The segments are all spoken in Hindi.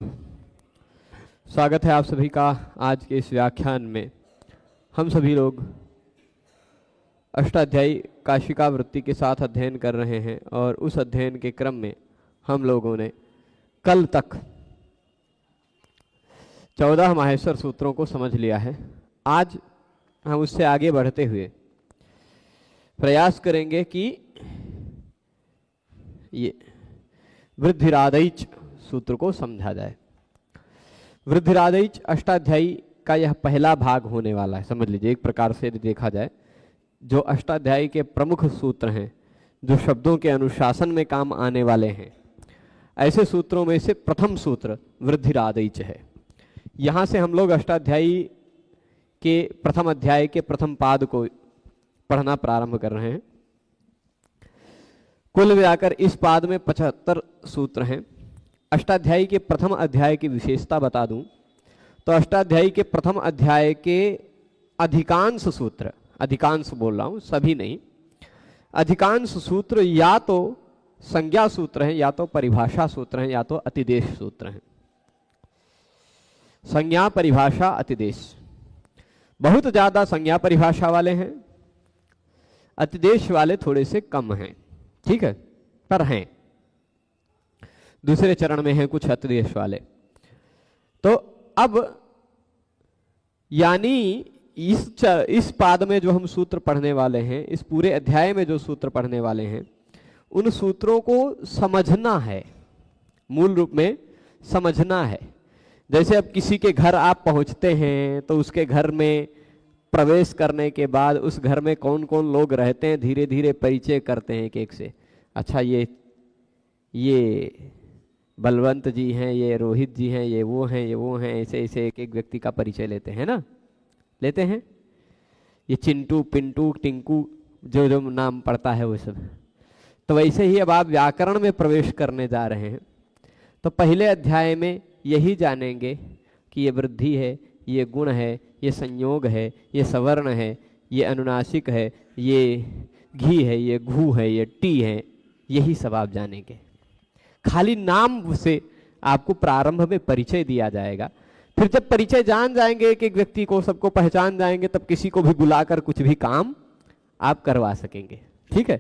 स्वागत है आप सभी का आज के इस व्याख्यान में। हम सभी लोग अष्टाध्यायी काशिका वृत्ति के साथ अध्ययन कर रहे हैं और उस अध्ययन के क्रम में हम लोगों ने कल तक 14 माहेश्वर सूत्रों को समझ लिया है। आज हम उससे आगे बढ़ते हुए प्रयास करेंगे कि ये वृद्धिरादैच सूत्र को समझा जाए। वृद्धिरादैच अष्टाध्यायी का यह पहला भाग होने वाला है। समझ लीजिए, एक प्रकार से यदि देखा जाए जो अष्टाध्यायी के प्रमुख सूत्र हैं, जो शब्दों के अनुशासन में काम आने वाले हैं, ऐसे सूत्रों में से प्रथम सूत्र वृद्धिरादैच है। यहाँ से हम लोग अष्टाध्यायी के प्रथम अध्याय के प्रथम पाद को पढ़ना प्रारंभ कर रहे हैं। कुल मिलाकर इस पाद में 75 सूत्र हैं। अष्टाध्यायी के प्रथम अध्याय की विशेषता बता दूं तो अष्टाध्यायी के प्रथम अध्याय के अधिकांश सूत्र, अधिकांश बोल रहा हूं सभी नहीं, अधिकांश सूत्र या तो संज्ञा सूत्र हैं, या तो परिभाषा सूत्र हैं, या तो अतिदेश सूत्र हैं। संज्ञा, परिभाषा, अतिदेश। बहुत ज्यादा संज्ञा परिभाषा वाले हैं, अतिदेश वाले थोड़े से कम हैं, ठीक है, पर हैं। दूसरे चरण में हैं कुछ अतिदेश वाले। तो अब यानी इस पाद में जो हम सूत्र पढ़ने वाले हैं, इस पूरे अध्याय में जो सूत्र पढ़ने वाले हैं, उन सूत्रों को समझना है, मूल रूप में समझना है। जैसे अब किसी के घर आप पहुंचते हैं तो उसके घर में प्रवेश करने के बाद उस घर में कौन कौन लोग रहते हैं धीरे धीरे परिचय करते हैं एक एक से। अच्छा, ये बलवंत जी हैं, ये रोहित जी हैं, ये वो हैं, ये वो हैं, ऐसे ऐसे एक एक व्यक्ति का परिचय लेते हैं ना, लेते हैं। ये चिंटू, पिंटू, टिंकू, जो जो नाम पड़ता है वो सब। तो वैसे ही अब आप व्याकरण में प्रवेश करने जा रहे हैं तो पहले अध्याय में यही जानेंगे कि ये वृद्धि है, ये गुण है, ये संयोग है, ये सवर्ण है, ये अनुनासिक है, ये घी है, ये घू है, ये टी है, यही सब आप जानेंगे। खाली नाम से आपको प्रारंभ में परिचय दिया जाएगा। फिर जब परिचय जान जाएंगे, एक एक व्यक्ति को, सबको पहचान जाएंगे, तब किसी को भी बुलाकर कुछ भी काम आप करवा सकेंगे, ठीक है।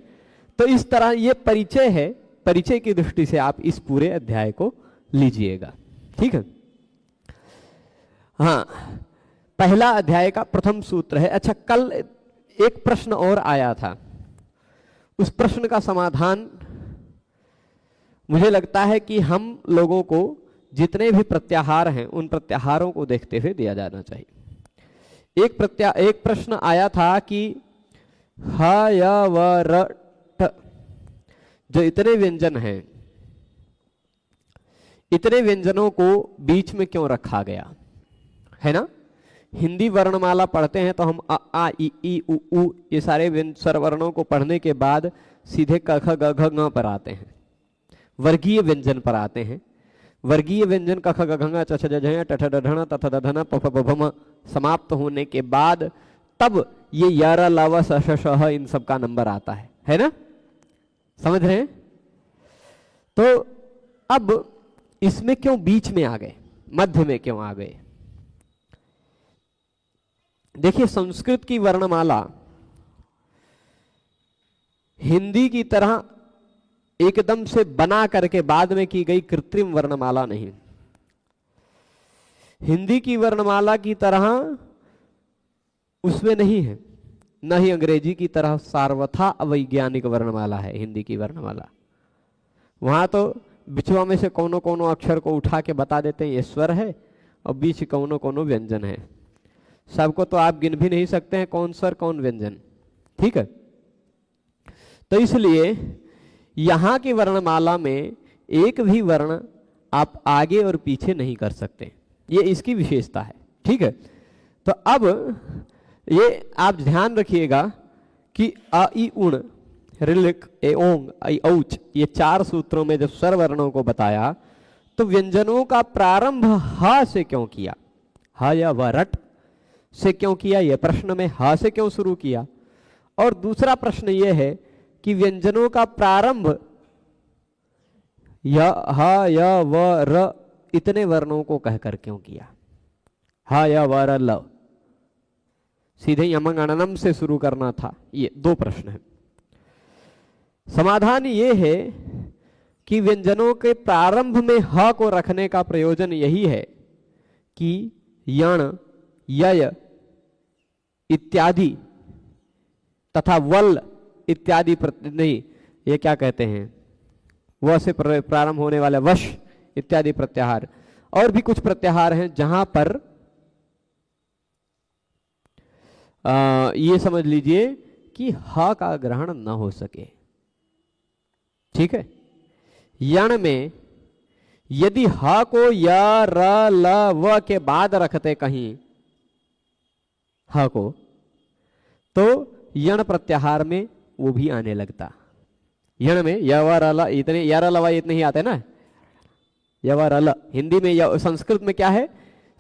तो इस तरह ये परिचय है, परिचय की दृष्टि से आप इस पूरे अध्याय को लीजिएगा, ठीक है। हाँ, पहला अध्याय का प्रथम सूत्र है। अच्छा, कल एक प्रश्न और आया था, उस प्रश्न का समाधान मुझे लगता है कि हम लोगों को जितने भी प्रत्याहार हैं उन प्रत्याहारों को देखते हुए दिया जाना चाहिए। एक प्रश्न आया था कि ह, य, व, र, ट, जो इतने व्यंजन हैं, इतने व्यंजनों को बीच में क्यों रखा गया है ना। हिंदी वर्णमाला पढ़ते हैं तो हम अ, आ, ई, उ, ऊ, ये सारे स्वर वर्णों को पढ़ने के बाद सीधे क, ख, ग, घ, ङ पर आते हैं, वर्गीय व्यंजन पर आते हैं। वर्गीय व्यंजन क, ख, ग, घ, ङ, च, छ, ज, झ, ट, ठ, ड, ढ, त, थ, द, ध, न, प, फ, ब, भ, म समाप्त होने के बाद तब ये य, र, ल, व, स, श, श, ह इन सब का नंबर आता है ना, समझ रहे हैं। तो अब इसमें क्यों बीच में आ गए, मध्य में क्यों आ गए। देखिए, संस्कृत की वर्णमाला हिंदी की तरह एकदम से बना करके बाद में की गई कृत्रिम वर्णमाला नहीं। हिंदी की वर्णमाला की तरह उसमें नहीं है, न ही अंग्रेजी की तरह सार्वथा अवैज्ञानिक वर्णमाला है हिंदी की वर्णमाला। वहां तो बिचवा में से कोनो कोनो अक्षर को उठा के बता देते हैं ये स्वर है, और बीच कोनो कोनो व्यंजन है। सबको तो आप गिन भी नहीं सकते हैं कौन स्वर कौन व्यंजन, ठीक है। तो इसलिए यहां की वर्णमाला में एक भी वर्ण आप आगे और पीछे नहीं कर सकते, ये इसकी विशेषता है, ठीक है। तो अब ये आप ध्यान रखिएगा कि अ, ई, उण, ऋलिक, ए, ओंग, ऐ, औच, ये 4 सूत्रों में जब स्वर वर्णों को बताया तो व्यंजनों का प्रारंभ ह से क्यों किया, ह या व, रट से क्यों किया, यह प्रश्न में ह से क्यों शुरू किया। और दूसरा प्रश्न यह है कि व्यंजनों का प्रारंभ य, ह, य, व, र इतने वर्णों को कहकर क्यों किया? हा या वर ल, सीधे यमंग अणनम से शुरू करना था? ये दो प्रश्न है। समाधान ये है कि व्यंजनों के प्रारंभ में ह को रखने का प्रयोजन यही है कि यण, यय इत्यादि तथा वल इत्यादि नहीं, ये क्या कहते हैं, व से प्रारंभ होने वाले वश इत्यादि प्रत्याहार, और भी कुछ प्रत्याहार हैं जहां पर ये समझ लीजिए कि ह का ग्रहण न हो सके। ठीक है, यण में यदि ह को य, र, ल, व के बाद रखते कहीं ह को, तो यण प्रत्याहार में वो भी आने लगता। यण में य व र ल इतने य र ल व इतने ही आते ना, य व र ल। हिंदी में संस्कृत में क्या है,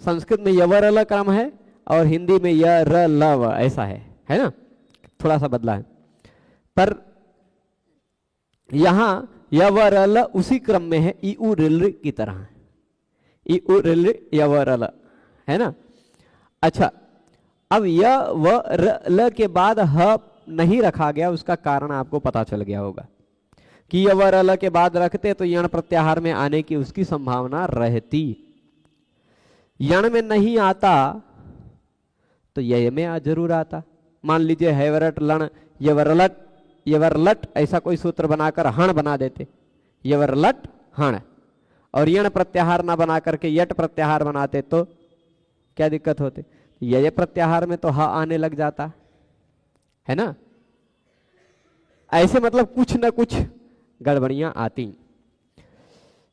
संस्कृत में य व र ल क्रम है और हिंदी में य र ल व ऐसा है ना, थोड़ा सा बदला है। पर यहां य व र ल उसी क्रम में है, ई उ रिल की तरह है, ई उ रिल य व र ल, है ना। अच्छा, अब य व र ल के बाद ह नहीं रखा गया, उसका कारण आपको पता चल गया होगा कि य व र ल के बाद रखते तो यण प्रत्याहार में आने की उसकी संभावना रहती। यण में नहीं आता तो यय में जरूर आता। मान लीजिए हैवरट लण यवरलट, यवरलट ऐसा कोई सूत्र बनाकर हण बना देते, यवरलट हण, और यण प्रत्याहार ना बना करके यट प्रत्याहार बनाते तो क्या दिक्कत होती? यय प्रत्याहार में तो ह आने लग जाता, है ना। ऐसे मतलब कुछ ना कुछ गड़बड़ियां आती।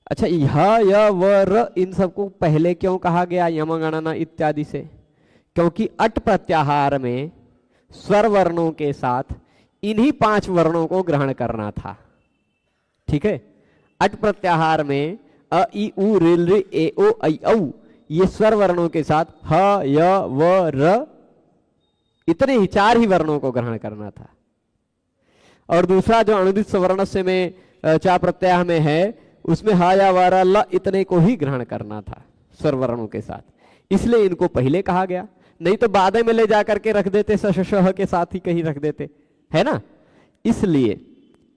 अच्छा, ह य व र इन सबको पहले क्यों कहा गया यम गणना इत्यादि से? क्योंकि अट प्रत्याहार में स्वर वर्णों के साथ इन्हीं 5 वर्णों को ग्रहण करना था। ठीक है, अट प्रत्याहार में अ ई उ रिल रि ए ओ ऐ औ ये स्वर वर्णों के साथ ह य व र इतने ही 4 ही वर्णों को ग्रहण करना था। और दूसरा जो अनुदित सवर्ण से में चा प्रत्याह में है उसमें ह या व र ल इतने को ही ग्रहण करना था स्वर वर्णों के साथ, इसलिए इनको पहले कहा गया। नहीं तो बाद में ले जाकर के रख देते, श के साथ ही कहीं रख देते, है ना। इसलिए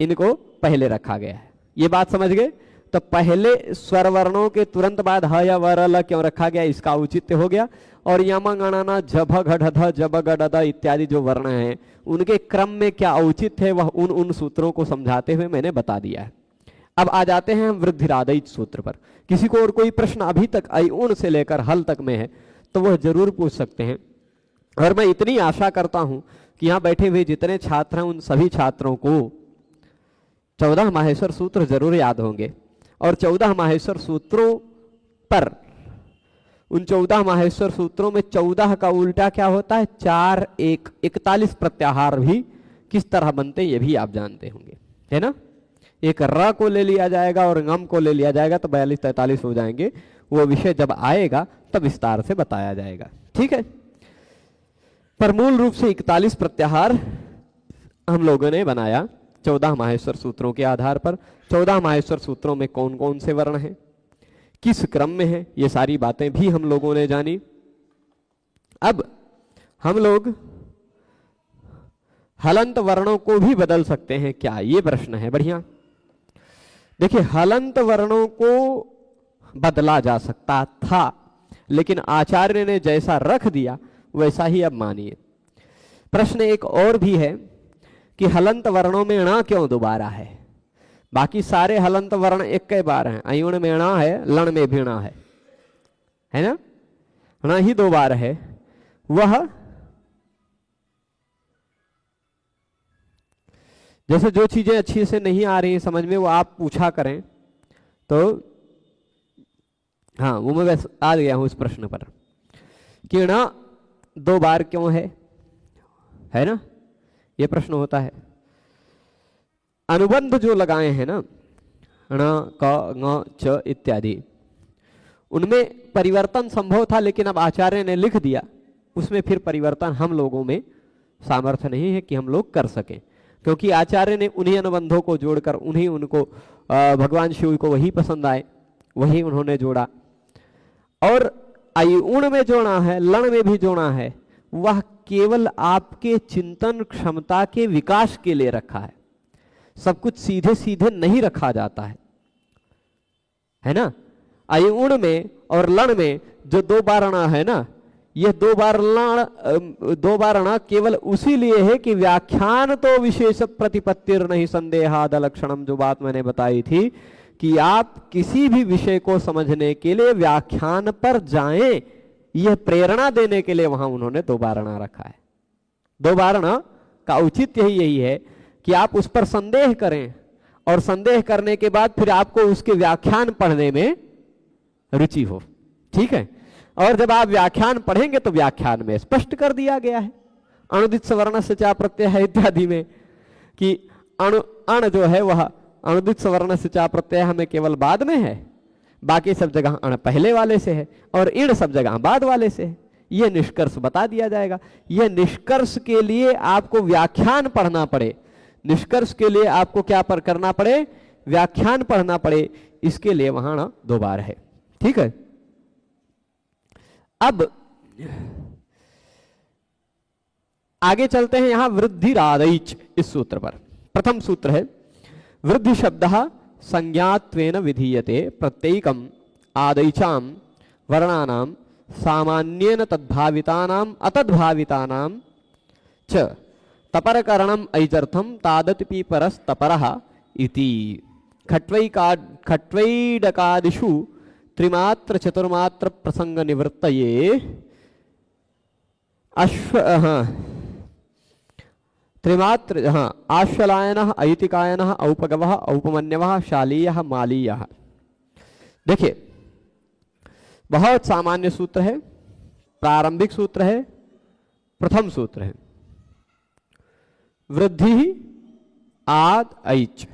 इनको पहले रखा गया है। ये बात समझ गए? तो पहले स्वर वर्णों के तुरंत बाद ह या व र ल क्यों रखा गया, इसका औचित्य हो गया। और यम गणना झभ घढ़ ध जब गढ़ द इत्यादि जो वर्ण हैं उनके क्रम में क्या औचित्य है, वह उन सूत्रों को समझाते हुए मैंने बता दिया है। अब आ जाते हैं हम वृद्धिरादैच सूत्र पर। किसी को और कोई प्रश्न अभी तक अयुण से लेकर हल तक में है तो वह जरूर पूछ सकते हैं। और मैं इतनी आशा करता हूं कि यहां बैठे हुए जितने छात्र हैं उन सभी छात्रों को 14 माहेश्वर सूत्र जरूर याद होंगे। और 14 माहेश्वर सूत्रों पर, उन 14 माहेश्वर सूत्रों में 14 का उल्टा क्या होता है, 4 1 41 प्रत्याहार भी किस तरह बनते ये भी आप जानते होंगे, है ना। एक र को ले लिया जाएगा और गम को ले लिया जाएगा तो 42 43 हो जाएंगे। वो विषय जब आएगा तब विस्तार से बताया जाएगा, ठीक है। पर मूल रूप से 41 प्रत्याहार हम लोगों ने बनाया 14 माहेश्वर सूत्रों के आधार पर। 14 माहेश्वर सूत्रों में कौन कौन से वर्ण हैं, किस क्रम में है, ये सारी बातें भी हम लोगों ने जानी। अब हम लोग हलंत वर्णों को भी बदल सकते हैं क्या, ये प्रश्न है। बढ़िया, देखिए हलंत वर्णों को बदला जा सकता था, लेकिन आचार्य ने जैसा रख दिया वैसा ही अब मानिए। प्रश्न एक और भी है कि हलंत वर्णों में ण क्यों दोबारा है? बाकी सारे हलंत वर्ण एक के बार हैं, अयुण में ण है, लण में भी ण है ना, ण ही 2 बार है। वह जैसे जो चीजें अच्छी से नहीं आ रही समझ में वो आप पूछा करें तो हाँ, वो मैं बस आ गया हूं उस प्रश्न पर कि ण 2 बार क्यों है ना, ये प्रश्न होता है। अनुबंध जो लगाए हैं ना ण क ङ च इत्यादि, उनमें परिवर्तन संभव था, लेकिन अब आचार्य ने लिख दिया, उसमें फिर परिवर्तन हम लोगों में सामर्थ्य नहीं है कि हम लोग कर सकें, क्योंकि आचार्य ने उन्हीं अनुबंधों को जोड़कर उनको भगवान शिव को वही पसंद आए, वही उन्होंने जोड़ा, और अयुण में जोड़ा है, लण में भी जोड़ा है, वह केवल आपके चिंतन क्षमता के विकास के लिए रखा है। सब कुछ सीधे सीधे नहीं रखा जाता है ना। अयुण में और लण में जो दो बारणा है ना, यह दो बारणा केवल उसी लिए है कि व्याख्यान तो विशेष प्रतिपत्तिर नहीं संदेहाद लक्षणम, जो बात मैंने बताई थी कि आप किसी भी विषय को समझने के लिए व्याख्यान पर जाएं, यह प्रेरणा देने के लिए वहां उन्होंने दो बारणा रखा है। दो बारणा का औचित्य यही है कि आप उस पर संदेह करें और संदेह करने के बाद फिर आपको उसके व्याख्यान पढ़ने में रुचि हो। ठीक है, और जब आप व्याख्यान पढ़ेंगे तो व्याख्यान में स्पष्ट कर दिया गया है अनुदित सवर्ण से चा प्रत्यय है इत्यादि में कि अण जो है वह अनुदित सवर्ण से चा प्रत्यय हमें केवल बाद में है, बाकी सब जगह अण पहले वाले से है और इण सब जगह बाद वाले से है। यह निष्कर्ष बता दिया जाएगा। यह निष्कर्ष के लिए आपको व्याख्यान पढ़ना पड़े, निष्कर्ष के लिए आपको क्या पर करना पड़े, व्याख्यान पढ़ना पड़े, इसके लिए वहां ना दो बार है। ठीक है, अब आगे चलते हैं यहां वृद्धिरादैच इस सूत्र पर। प्रथम सूत्र है वृद्धि शब्द संज्ञात्वेन विधीयते प्रत्येकम आदैचाम वर्णानां सामान्येन तद्भावितानां अतद्भावितानां च तपरकरणम ऐजर्थम तादतिपि परस्तपरः इति खट्वैडकादिषु त्रिमात्र चतुर्मात्र प्रसंग निवृत्तये त्रिमात्र आश्वलायनः ऐतिकायनः औपगवः औपमन्यवः शालीयः मालीयः। देखिए, बहुत सामान्य सूत्र है, प्रारंभिक सूत्र है, प्रथम सूत्र है वृद्धि आद ऐच,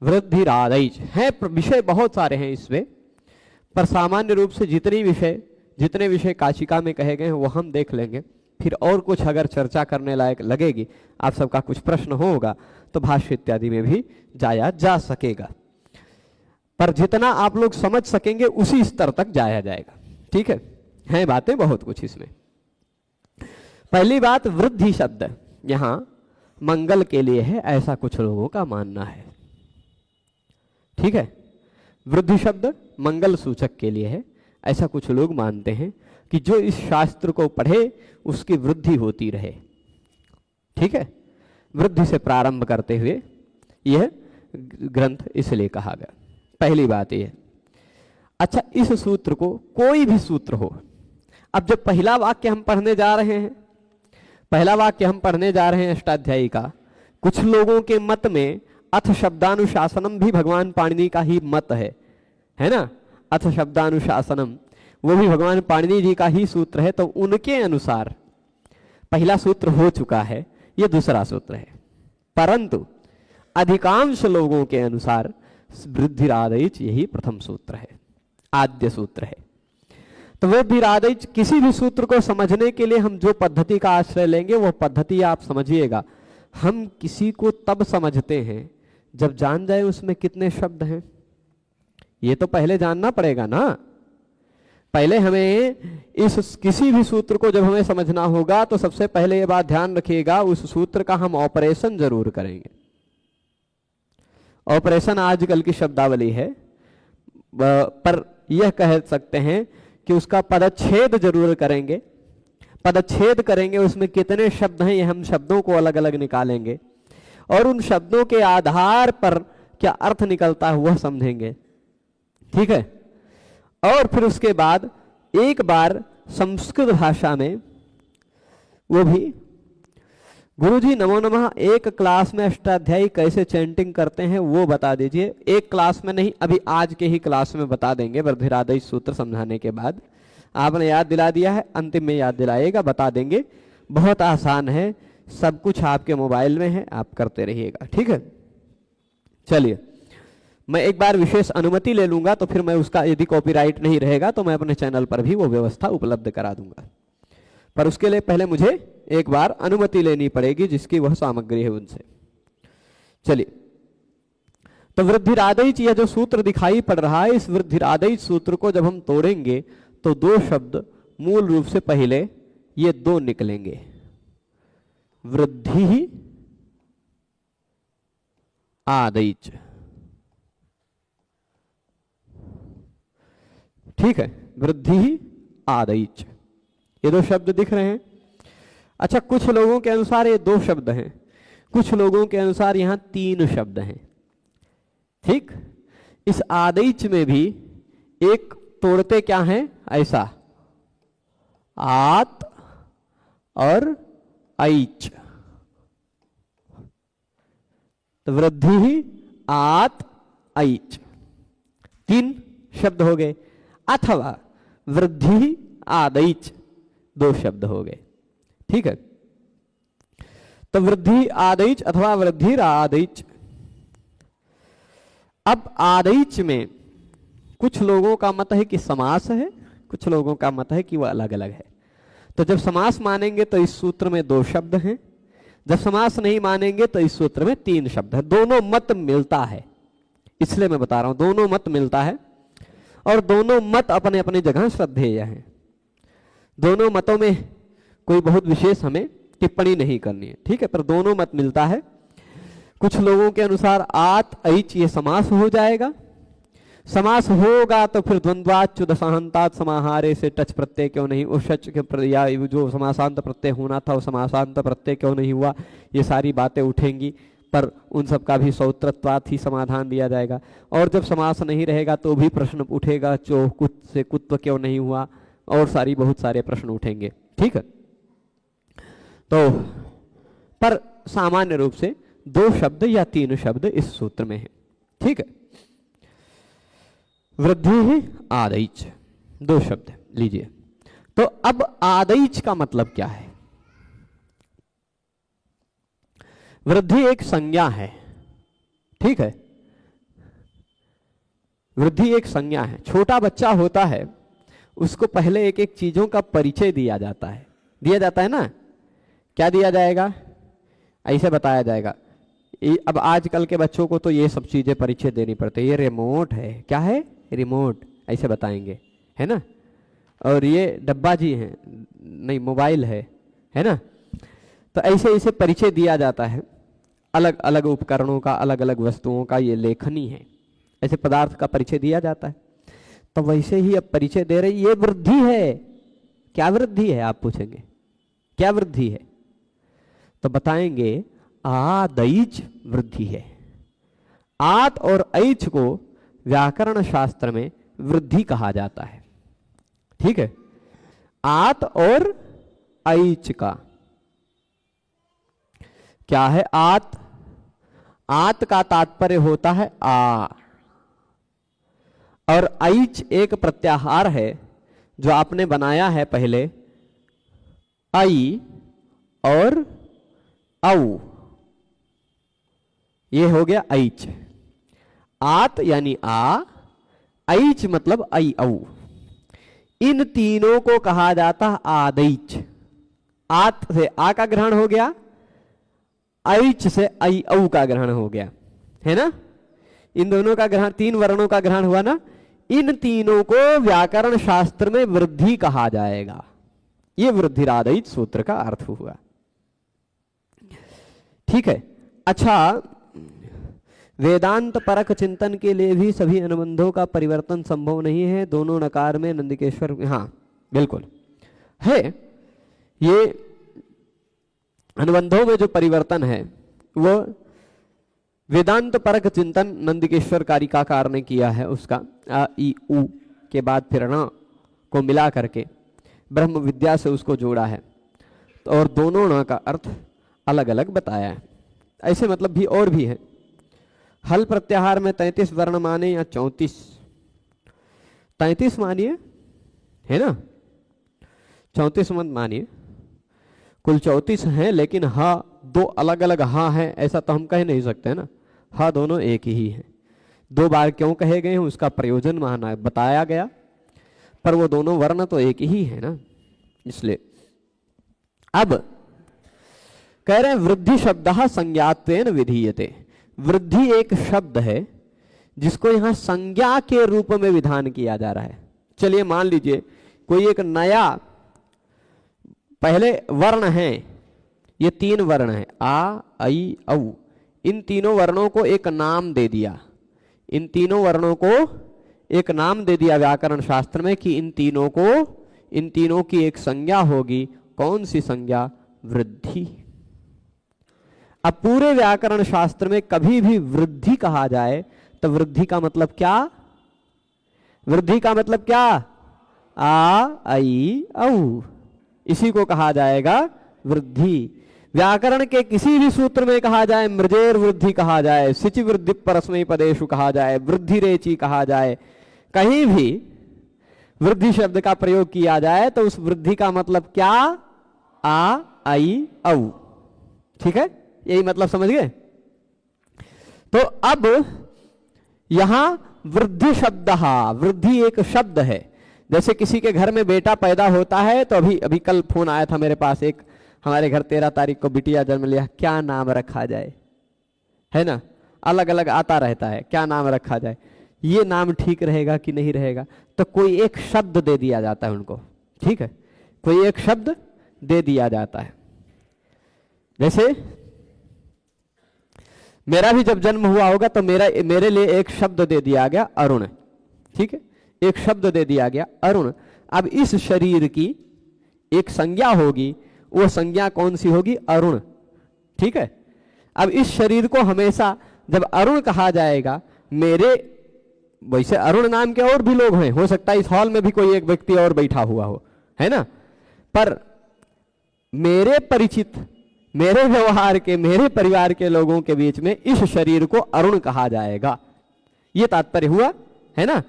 वृद्धिरादैच है। विषय बहुत सारे हैं इसमें, पर सामान्य रूप से जितने विषय काशिका में कहे गए हैं वो हम देख लेंगे। फिर और कुछ अगर चर्चा करने लायक लगेगी, आप सबका कुछ प्रश्न होगा तो भाष्य इत्यादि में भी जाया जा सकेगा, पर जितना आप लोग समझ सकेंगे उसी स्तर तक जाया जाएगा। ठीक है बातें बहुत कुछ इसमें। पहली बात, वृद्धि शब्द यहां मंगल के लिए है, ऐसा कुछ लोगों का मानना है। ठीक है, वृद्धि शब्द मंगल सूचक के लिए है, ऐसा कुछ लोग मानते हैं कि जो इस शास्त्र को पढ़े उसकी वृद्धि होती रहे। ठीक है, वृद्धि से प्रारंभ करते हुए यह ग्रंथ इसलिए कहा गया। पहली बात यह। अच्छा, इस सूत्र को कोई भी सूत्र हो, अब जब पहला वाक्य हम पढ़ने जा रहे हैं, पहला वाक्य हम पढ़ने जा रहे हैं अष्टाध्यायी का, कुछ लोगों के मत में अथ शब्दानुशासनम भी भगवान पाणिनि का ही मत है ना। अथ शब्दानुशासनम वो भी भगवान पाणिनि जी का ही सूत्र है, तो उनके अनुसार पहला सूत्र हो चुका है, ये दूसरा सूत्र है। परंतु अधिकांश लोगों के अनुसार वृद्धिरादैच यही प्रथम सूत्र है, आद्य सूत्र है। तो वृद्धिरादैच किसी भी सूत्र को समझने के लिए हम जो पद्धति का आश्रय लेंगे वो पद्धति आप समझिएगा। हम किसी को तब समझते हैं जब जान जाए उसमें कितने शब्द हैं, ये तो पहले जानना पड़ेगा ना। पहले हमें इस किसी भी सूत्र को जब हमें समझना होगा तो सबसे पहले ये बात ध्यान रखिएगा, उस सूत्र का हम ऑपरेशन जरूर करेंगे। ऑपरेशन आजकल की शब्दावली है, पर यह कह सकते हैं कि उसका पदच्छेद जरूर करेंगे। पदच्छेद करेंगे, उसमें कितने शब्द हैं ये हम शब्दों को अलग अलग निकालेंगे और उन शब्दों के आधार पर क्या अर्थ निकलता है वह समझेंगे। ठीक है, और फिर उसके बाद एक बार संस्कृत भाषा में, वो भी गुरुजी नमो नमः, एक क्लास में अष्टाध्यायी कैसे चैंटिंग करते हैं वो बता दीजिए। एक क्लास में नहीं, अभी आज के ही क्लास में बता देंगे। वृद्धिरादैच सूत्र समझाने के बाद आपने याद दिला दिया है, अंतिम में याद दिलाएगा, बता देंगे। बहुत आसान है, सब कुछ आपके मोबाइल में है, आप करते रहिएगा। ठीक है, चलिए मैं एक बार विशेष अनुमति ले लूंगा, तो फिर मैं उसका यदि कॉपीराइट नहीं रहेगा तो मैं अपने चैनल पर भी वो व्यवस्था उपलब्ध करा दूंगा, पर उसके लिए पहले मुझे एक बार अनुमति लेनी पड़ेगी जिसकी वह सामग्री है उनसे। चलिए, तो वृद्धिरादैच यह जो सूत्र दिखाई पड़ रहा है, इस वृद्धिरादैच सूत्र को जब हम तोड़ेंगे तो दो शब्द मूल रूप से पहले ये दो निकलेंगे, वृद्धि आदैच। ठीक है, वृद्धि आदैच, ये दो शब्द दिख रहे हैं। अच्छा, कुछ लोगों के अनुसार ये दो शब्द हैं, कुछ लोगों के अनुसार यहां तीन शब्द हैं। ठीक, इस आदैच में भी एक तोड़ते क्या है, ऐसा आत और ऐच, तो वृद्धि आत ऐच तीन शब्द हो गए, अथवा वृद्धि आदैच दो शब्द हो गए। ठीक है, तो वृद्धि आदैच अथवा वृद्धि आदैच। अब आदैच में कुछ लोगों का मत है कि समास है, कुछ लोगों का मत है कि वह अलग अलग है। तो जब समास मानेंगे तो इस सूत्र में दो शब्द हैं, जब समास नहीं मानेंगे तो इस सूत्र में तीन शब्द है। दोनों मत मिलता है, इसलिए मैं बता रहा हूं दोनों मत मिलता है, और दोनों मत अपने अपने जगह श्रद्धेय हैं। दोनों मतों में कोई बहुत विशेष हमें टिप्पणी नहीं करनी है। ठीक है, पर दोनों मत मिलता है। कुछ लोगों के अनुसार आत ऐच ये समास हो जाएगा, समास होगा तो फिर द्वंद्वाच्च दशांतात समाहारे से टच प्रत्यय क्यों नहीं, उस शच के या जो समासांत प्रत्यय होना था वो समासांत प्रत्यय क्यों नहीं हुआ, ये सारी बातें उठेंगी, पर उन सब का भी सौत्रत्वात् ही समाधान दिया जाएगा। और जब समास नहीं रहेगा तो भी प्रश्न उठेगा, चो कुत से कुत्व क्यों नहीं हुआ, और सारी बहुत सारे प्रश्न उठेंगे। ठीक है, तो पर सामान्य रूप से दो शब्द या तीन शब्द इस सूत्र में है। ठीक है, वृद्धि आदैच दो शब्द लीजिए। तो अब आदैच का मतलब क्या है? वृद्धि एक संज्ञा है। ठीक है, वृद्धि एक संज्ञा है। छोटा बच्चा होता है, उसको पहले एक एक चीजों का परिचय दिया जाता है ना। क्या दिया जाएगा? ऐसे बताया जाएगा। अब आजकल के बच्चों को तो ये सब चीजें परिचय देनी पड़ती है। ये रिमोट है, क्या है? रिमोट, ऐसे बताएंगे, है ना। और ये डब्बा जी है, नहीं मोबाइल है ना। तो ऐसे ऐसे परिचय दिया जाता है, अलग अलग उपकरणों का, अलग अलग वस्तुओं का। ये लेखनी है, ऐसे पदार्थ का परिचय दिया जाता है। तो वैसे ही अब परिचय दे रहे, ये वृद्धि है। क्या वृद्धि है, आप पूछेंगे क्या वृद्धि है? तो बताएंगे आदैच वृद्धि है। आत और ऐच को व्याकरण शास्त्र में वृद्धि कहा जाता है। ठीक है, आत और ऐच का क्या है? आत का तात्पर्य होता है आ, और ऐच एक प्रत्याहार है जो आपने बनाया है पहले, आई और औ, ये हो गया ऐच। आत यानी आ, ऐच मतलब आई औ। इन तीनों को कहा जाता है आदैच। आत से आ का ग्रहण हो गया, ऐच से आई औ का ग्रहण हो गया, है ना। इन दोनों का ग्रहण, तीन वर्णों का ग्रहण हुआ ना। इन तीनों को व्याकरण शास्त्र में वृद्धि कहा जाएगा। ये वृद्धिरादैच सूत्र का अर्थ हुआ। ठीक है। अच्छा, वेदांत परक चिंतन के लिए भी सभी अनुबंधों का परिवर्तन संभव नहीं है। दोनों नकार में नंदिकेश्वर, हाँ बिल्कुल है। ये अनुबंधों में जो परिवर्तन है वो वेदांत परक चिंतन नंदिकेश्वर कारिकाकार ने किया है। उसका आ ई उ के बाद फिर ण को मिला करके ब्रह्म विद्या से उसको जोड़ा है, तो और दोनों ण का अर्थ अलग अलग बताया है। ऐसे मतलब भी और भी है। हल प्रत्याहार में 33 वर्ण माने या 34, 33 मानिए, है ना। 34 मत मानिए, कुल 34 हैं, लेकिन हा दो अलग अलग हा हैं ऐसा तो हम कह नहीं सकते ना। हा दोनों एक ही है। दो बार क्यों कहे गए हैं उसका प्रयोजन वहां बताया गया, पर वो दोनों वर्ण तो एक ही है ना, इसलिए। अब कह रहे हैं वृद्धि शब्द संज्ञात्वेन विधीयते। वृद्धि एक शब्द है जिसको यहां संज्ञा के रूप में विधान किया जा रहा है। चलिए मान लीजिए कोई एक नया, पहले वर्ण है, ये 3 वर्ण है आ, आई, औ। इन तीनों वर्णों को एक नाम दे दिया, इन तीनों वर्णों को एक नाम दे दिया व्याकरण शास्त्र में कि इन तीनों की एक संज्ञा होगी। कौन सी संज्ञा? वृद्धि। अब पूरे व्याकरण शास्त्र में कभी भी वृद्धि कहा जाए तो वृद्धि का मतलब क्या? वृद्धि का मतलब क्या? आ, आई, औ, इसी को कहा जाएगा वृद्धि। व्याकरण के किसी भी सूत्र में कहा जाए, मृजेर वृद्धि कहा जाए, सिचि वृद्धि परस्मै पदेषु कहा जाए, वृद्धि रेचि कहा जाए, कहीं भी वृद्धि शब्द का प्रयोग किया जाए तो उस वृद्धि का मतलब क्या? आ, आई, औ। ठीक है, यही मतलब समझ गए। तो अब यहां वृद्धि शब्द, वृद्धि एक शब्द है। जैसे किसी के घर में बेटा पैदा होता है तो अभी कल फोन आया था मेरे पास, एक हमारे घर 13 तारीख को बिटिया जन्म लिया, क्या नाम रखा जाए, है ना, अलग अलग आता रहता है, क्या नाम रखा जाए, ये नाम ठीक रहेगा कि नहीं रहेगा, तो कोई एक शब्द दे दिया जाता है उनको। ठीक है, कोई एक शब्द दे दिया जाता है। जैसे मेरा भी जब जन्म हुआ होगा तो मेरे लिए एक शब्द दे दिया गया अरुण। ठीक है, एक शब्द दे दिया गया अरुण। अब इस शरीर की एक संज्ञा होगी, वो संज्ञा कौन सी होगी? अरुण। ठीक है, अब इस शरीर को हमेशा जब अरुण कहा जाएगा, मेरे वैसे अरुण नाम के और भी लोग हैं, हो सकता है इस हॉल में भी कोई एक व्यक्ति और बैठा हुआ हो, है ना, पर मेरे परिचित, मेरे व्यवहार के, मेरे परिवार के लोगों के बीच में इस शरीर को अरुण कहा जाएगा, ये तात्पर्य हुआ, है ना।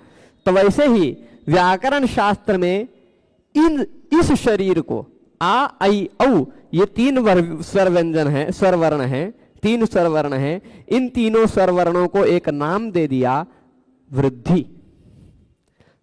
तो वैसे ही व्याकरण शास्त्र में इस शरीर को आ, आई, औ, ये 3 स्वर व्यंजन है, स्वर वर्ण है, 3 स्वर वर्ण है, इन तीनों स्वर वर्णों को एक नाम दे दिया वृद्धि।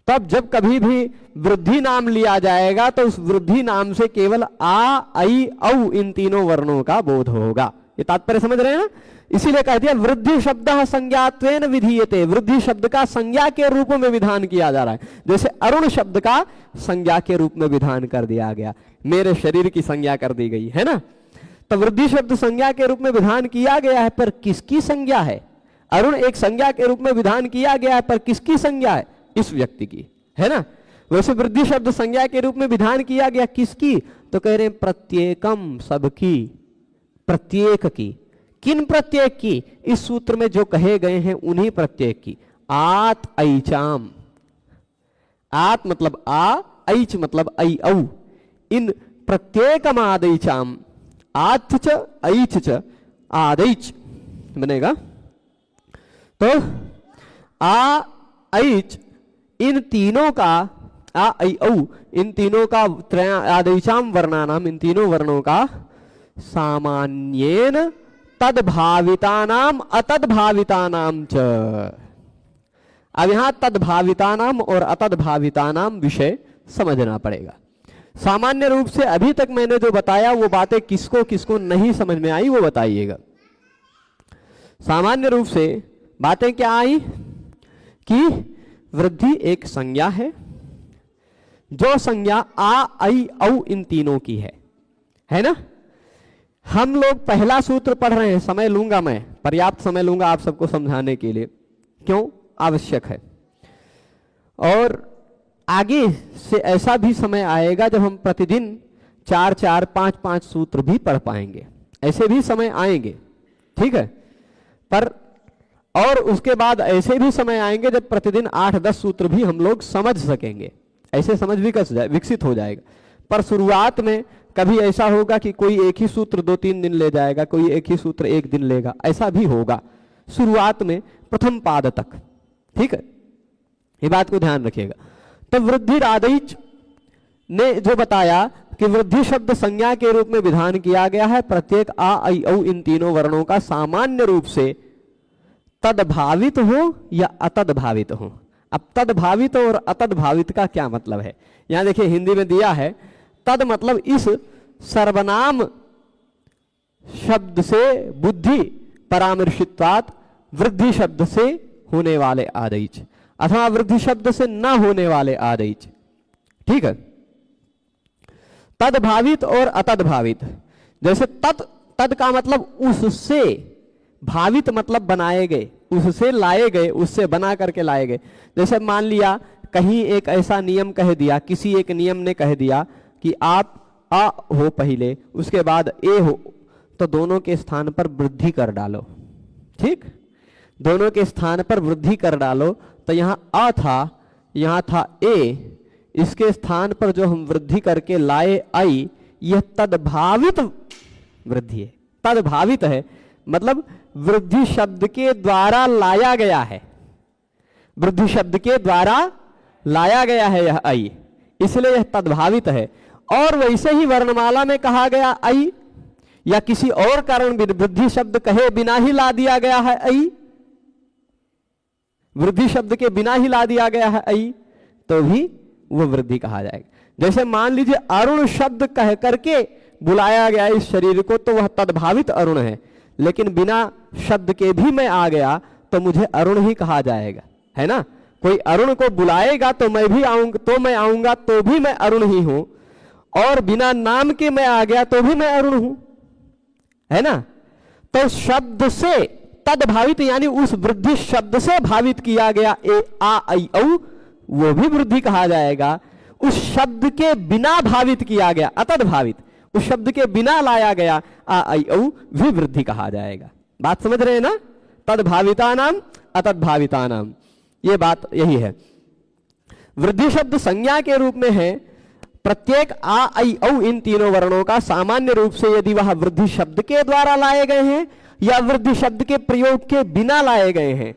तब जब कभी भी वृद्धि नाम लिया जाएगा तो उस वृद्धि नाम से केवल आ, आई, औ इन तीनों वर्णों का बोध होगा। ये तात्पर्य समझ रहे हैं ना। इसीलिए कह दिया वृद्धि शब्द संज्ञात्वेन विधीयते, वृद्धि शब्द का संज्ञा के रूप में विधान किया जा रहा है। जैसे अरुण शब्द का संज्ञा के रूप में विधान कर दिया गया, मेरे शरीर की संज्ञा कर दी गई, है ना। तो वृद्धि शब्द संज्ञा के रूप में विधान किया गया है, पर किसकी संज्ञा है? अरुण एक संज्ञा के रूप में विधान किया गया है, पर किसकी संज्ञा है? इस व्यक्ति की, है ना। वैसे वृद्धि शब्द संज्ञा के रूप में विधान किया गया किसकी? तो कह रहे हैं प्रत्येकम, सबकी, प्रत्येक की। किन प्रत्येक की? इस सूत्र में जो कहे गए हैं उन्हीं प्रत्येक की। आत, ऐचाम, आत मतलब आ, ऐच मतलब ऐ, औ, इन प्रत्येकम आदैचाम, आथ च ऐच च आदैच बनेगा। तो आ, ऐच इन तीनों का, आ, ऐ, औ इन तीनों का, आदैचाम वर्णानाम, इन तीनों वर्णों का सामान्येन तद्भावितानाम अतद्भावितानाम च। अब यहां तद्भावितानाम और अतद्भावितानाम विषय समझना पड़ेगा। सामान्य रूप से अभी तक मैंने जो बताया वो बातें किसको किसको नहीं समझ में आई वो बताइएगा। सामान्य रूप से बातें क्या आई कि वृद्धि एक संज्ञा है, जो संज्ञा आ, आई, औ इन तीनों की है ना। हम लोग पहला सूत्र पढ़ रहे हैं, समय लूंगा मैं, पर्याप्त समय लूंगा आप सबको समझाने के लिए, क्यों आवश्यक है। और आगे से ऐसा भी समय आएगा जब हम प्रतिदिन 4-4, 5-5 सूत्र भी पढ़ पाएंगे, ऐसे भी समय आएंगे, ठीक है। पर और उसके बाद ऐसे भी समय आएंगे जब प्रतिदिन 8-10 सूत्र भी हम लोग समझ सकेंगे, ऐसे समझ विकसित हो जाएगा। पर शुरुआत में कभी ऐसा होगा कि कोई एक ही सूत्र 2-3 दिन ले जाएगा, कोई एक ही सूत्र 1 दिन लेगा, ऐसा भी होगा शुरुआत में प्रथम पाद तक, ठीक है। ये बात को ध्यान रखिएगा। तो वृद्धि आदैच ने जो बताया कि वृद्धि शब्द संज्ञा के रूप में विधान किया गया है, प्रत्येक आ, ऐ, औ इन तीनों वर्णों का सामान्य रूप से तद्भावित हो या अतद्भावित हो। अब तद्भावित और अतद्भावित का क्या मतलब है, यहां देखिए हिंदी में दिया है। तद मतलब इस सर्वनाम शब्द से बुद्धि परामर्शित्वात् वृद्धि शब्द से होने वाले आदैच, अथवा वृद्धि शब्द से न होने वाले आदैच। ठीक है। तदभावित और अतद्भावित, जैसे तद का मतलब उससे, भावित मतलब बनाए गए, उससे लाए गए, उससे बना करके लाए गए। जैसे मान लिया कहीं एक ऐसा नियम कह दिया, किसी एक नियम ने कह दिया कि आप अ हो पहले, उसके बाद ए हो, तो दोनों के स्थान पर वृद्धि कर डालो। ठीक, दोनों के स्थान पर वृद्धि कर डालो। तो यहां अ था, यहां था ए, इसके स्थान पर जो हम वृद्धि करके लाए आई, यह तदभावित वृद्धि है। तदभावित है मतलब वृद्धि शब्द के द्वारा लाया गया है, वृद्धि शब्द के द्वारा लाया गया है यह आई, इसलिए यह तदभावित है। और वैसे ही वर्णमाला में कहा गया आई, या किसी और कारण वृद्धि शब्द कहे बिना ही ला दिया गया है आई, वृद्धि शब्द के बिना ही ला दिया गया है आई, तो भी वो वृद्धि कहा जाएगा। जैसे मान लीजिए अरुण शब्द कह करके बुलाया गया इस शरीर को, तो वह तदभावित अरुण है, लेकिन बिना शब्द के भी मैं आ गया तो मुझे अरुण ही कहा जाएगा, है ना। कोई अरुण को बुलाएगा तो मैं भी आऊंगा, तो मैं आऊंगा तो भी मैं अरुण ही हूं, और बिना नाम के मैं आ गया तो भी मैं अरुण हूं, है ना। तो शब्द से तदभावित यानी उस वृद्धि शब्द से भावित किया गया ए आ आई औ, वो भी वृद्धि कहा जाएगा। उस शब्द के बिना भावित किया गया अतद्भावित, उस शब्द के बिना लाया गया आ आई औ भी वृद्धि कहा जाएगा। बात समझ रहे हैं ना। तद्भाविता नाम अतद्भाविता नाम, ये बात यही है। वृद्धि शब्द संज्ञा के रूप में है। प्रत्येक आ आई औ इन तीनों वर्णों का सामान्य रूप से यदि वह वृद्धि शब्द के द्वारा लाए गए हैं या वृद्धि शब्द के प्रयोग के बिना लाए गए हैं,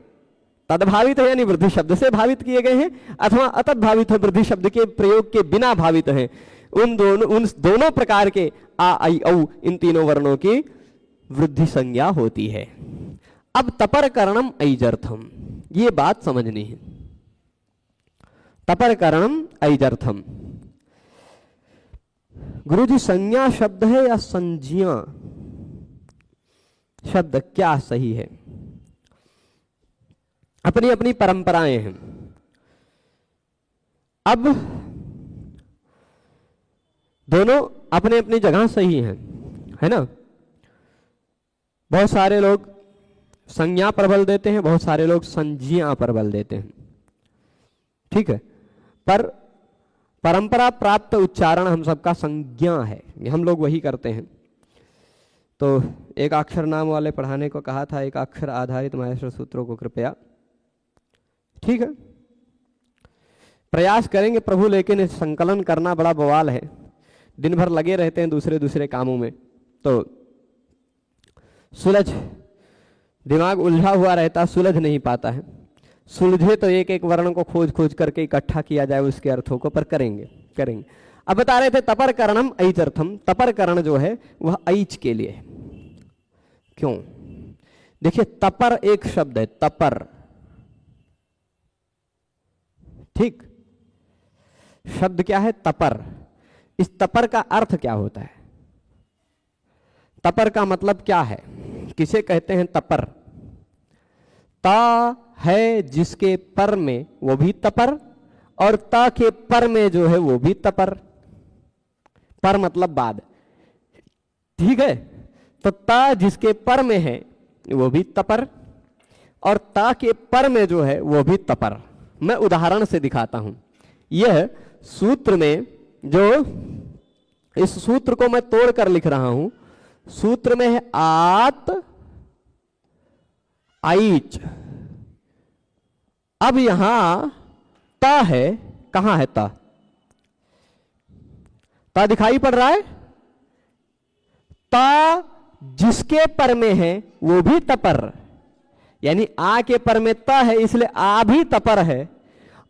तदभावित है यानी वृद्धि शब्द से भावित किए गए हैं, अथवा अतद्भावित है वृद्धि शब्द के प्रयोग के बिना भावित हैं, उन दोनों प्रकार के आ आई औ इन तीनों वर्णों की वृद्धि संज्ञा होती है। अब तपर करणम ऐजर्थम, ये बात समझनी है। तपर करणम ऐजर्थम, गुरुजी संज्ञा शब्द है या संज्ञा शब्द, क्या सही है? अपनी अपनी परंपराएं हैं। अब दोनों अपने अपनी जगह सही हैं, है ना। बहुत सारे लोग संज्ञा पर बल देते हैं, बहुत सारे लोग संज्ञा पर बल देते हैं, ठीक है। पर परंपरा प्राप्त उच्चारण हम सबका संज्ञा है, हम लोग वही करते हैं। तो एक अक्षर नाम वाले पढ़ाने को कहा था, एक अक्षर आधारित माहेश्वर सूत्रों को कृपया, ठीक है। प्रयास करेंगे प्रभु, लेकिन संकलन करना बड़ा बवाल है। दिन भर लगे रहते हैं दूसरे दूसरे कामों में, तो सुलझ दिमाग उलझा हुआ रहता, सुलझ नहीं पाता है। सुलझे तो एक एक वर्ण को खोज खोज करके इकट्ठा किया जाए उसके अर्थों को, पर करेंगे। अब बता रहे थे तपर करणम ऐचर्थम, तपर करण जो है वह ऐच के लिए है। क्यों? देखिए तपर एक शब्द है, तपर, ठीक। शब्द क्या है? तपर। इस तपर का अर्थ क्या होता है? तपर का मतलब क्या है? किसे कहते हैं तपर? ता है जिसके पर में वो भी तपर, और ता के पर में जो है वो भी तपर। पर मतलब बाद, ठीक है। तो ता जिसके पर में है वो भी तपर, और ता के पर में जो है वो भी तपर। मैं उदाहरण से दिखाता हूं। यह सूत्र में जो, इस सूत्र को मैं तोड़ कर लिख रहा हूं। सूत्र में है आत आइच। अब यहां ता है, कहां है ता? ता दिखाई पड़ रहा है? ता जिसके पर में है वो भी तपर, यानी आ के पर में ता है इसलिए आ भी तपर है,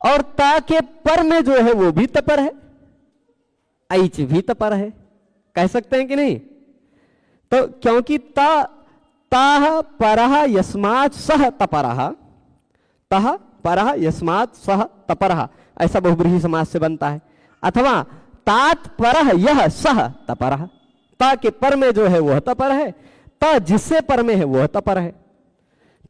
और ता के पर में जो है वो भी तपर है, ऐच भी तपर है। कह सकते हैं कि नहीं? तो क्योंकि ता ताह परह यस्मात् सह तपरः, तह परह यस्मात् सह तपरः, ऐसा बहुब्रीहि समास से बनता है। अथवा तात परह यह सह तपरः, ता के पर में जो है वह तपर है, ता जिससे पर में है वह तपर है।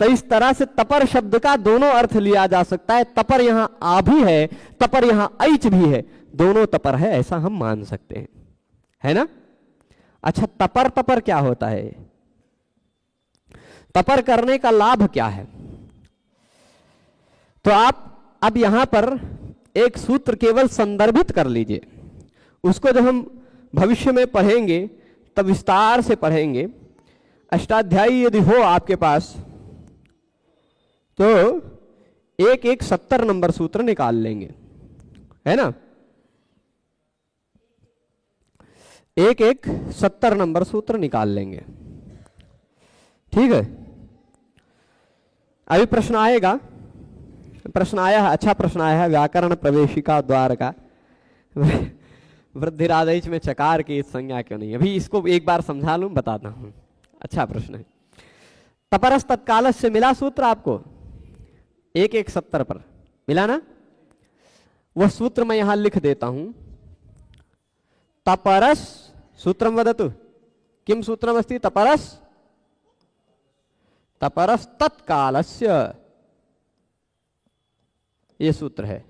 तो इस तरह से तपर शब्द का दोनों अर्थ लिया जा सकता है। तपर यहां आ भी है, तपर यहां ऐच भी है, दोनों तपर है ऐसा हम मान सकते हैं, है ना। अच्छा, तपर तपर क्या होता है, तपर करने का लाभ क्या है? तो आप अब यहां पर एक सूत्र केवल संदर्भित कर लीजिए, उसको जब हम भविष्य में पढ़ेंगे तब विस्तार से पढ़ेंगे। अष्टाध्यायी यदि हो आपके पास तो एक एक 70 नंबर सूत्र निकाल लेंगे, है ना। एक एक 70 नंबर सूत्र निकाल लेंगे, ठीक है। अभी प्रश्न आएगा, प्रश्न आया है, अच्छा प्रश्न आया है, व्याकरण प्रवेशिका द्वार का वृद्धिरादेश में चकार की संज्ञा क्यों नहीं। अभी इसको एक बार समझा लूं, बताता हूं। अच्छा प्रश्न है। तपरस तत्कालस से मिला सूत्र आपको, एक एक 70 पर मिला ना। वह सूत्र मैं यहां लिख देता हूं। तपरस सूत्रम वदतु, किम सूत्रम अस्ति? तपरस, तपरस तत्कालस्य, यह सूत्र है,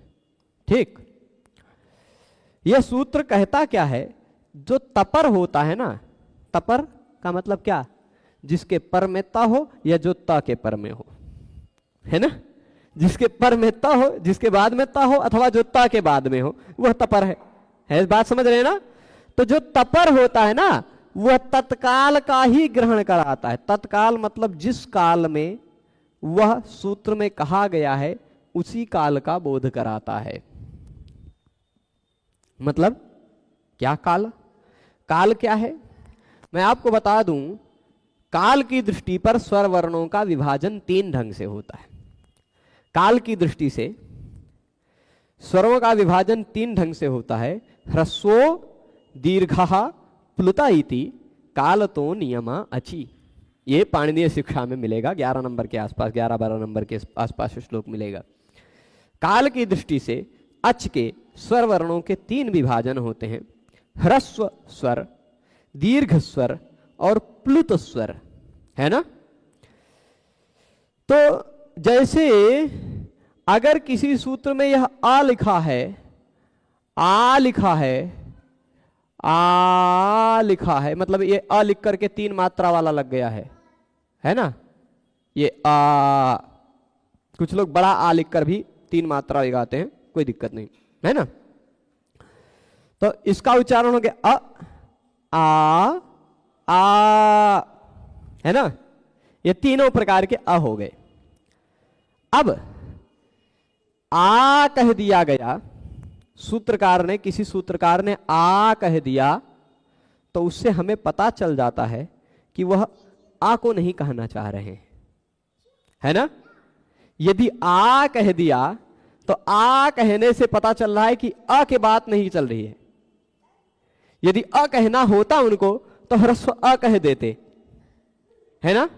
ठीक। यह सूत्र कहता क्या है? जो तपर होता है ना, तपर का मतलब क्या? जिसके पर में ता हो या जो ता के पर में हो, है ना। जिसके पर में ता हो, जिसके बाद में ता हो, अथवा जो ता के बाद में हो, वह तपर है। इस बात समझ रहे हैं ना। तो जो तपर होता है ना, वह तत्काल का ही ग्रहण कराता है। तत्काल मतलब जिस काल में वह सूत्र में कहा गया है उसी काल का बोध कराता है। मतलब क्या काल? काल क्या है मैं आपको बता दूं। काल की दृष्टि पर स्वर वर्णों का विभाजन 3 ढंग से होता है। काल की दृष्टि से स्वरों का विभाजन 3 ढंग से होता है। ह्रस्वो दीर्घः प्लुता इति कालतो नियमा अचि। ये पाणिनीय शिक्षा में मिलेगा, 11 नंबर के आसपास, 11-12 नंबर के आसपास श्लोक मिलेगा। काल की दृष्टि से अच के स्वर वर्णों के 3 विभाजन होते हैं, ह्रस्व स्वर, दीर्घ स्वर और प्लुत स्वर, है ना। तो जैसे अगर किसी सूत्र में यह आ लिखा है, आ लिखा है, आ लिखा है, मतलब ये अ लिख करके 3 मात्रा वाला लग गया है ना। ये आ, कुछ लोग बड़ा आ लिख कर भी 3 मात्रा लगाते हैं, कोई दिक्कत नहीं, है ना। तो इसका उच्चारण हो गया अ, आ, है ना। ये तीनों प्रकार के अ हो गए। अब आ कह दिया गया, सूत्रकार ने, किसी सूत्रकार ने आ कह दिया, तो उससे हमें पता चल जाता है कि वह आ को नहीं कहना चाह रहे हैं, है ना। यदि आ कह दिया तो आ कहने से पता चल रहा है कि अ के बात नहीं चल रही है। यदि अ कहना होता उनको तो ह्रस्व अ कह देते, है ना।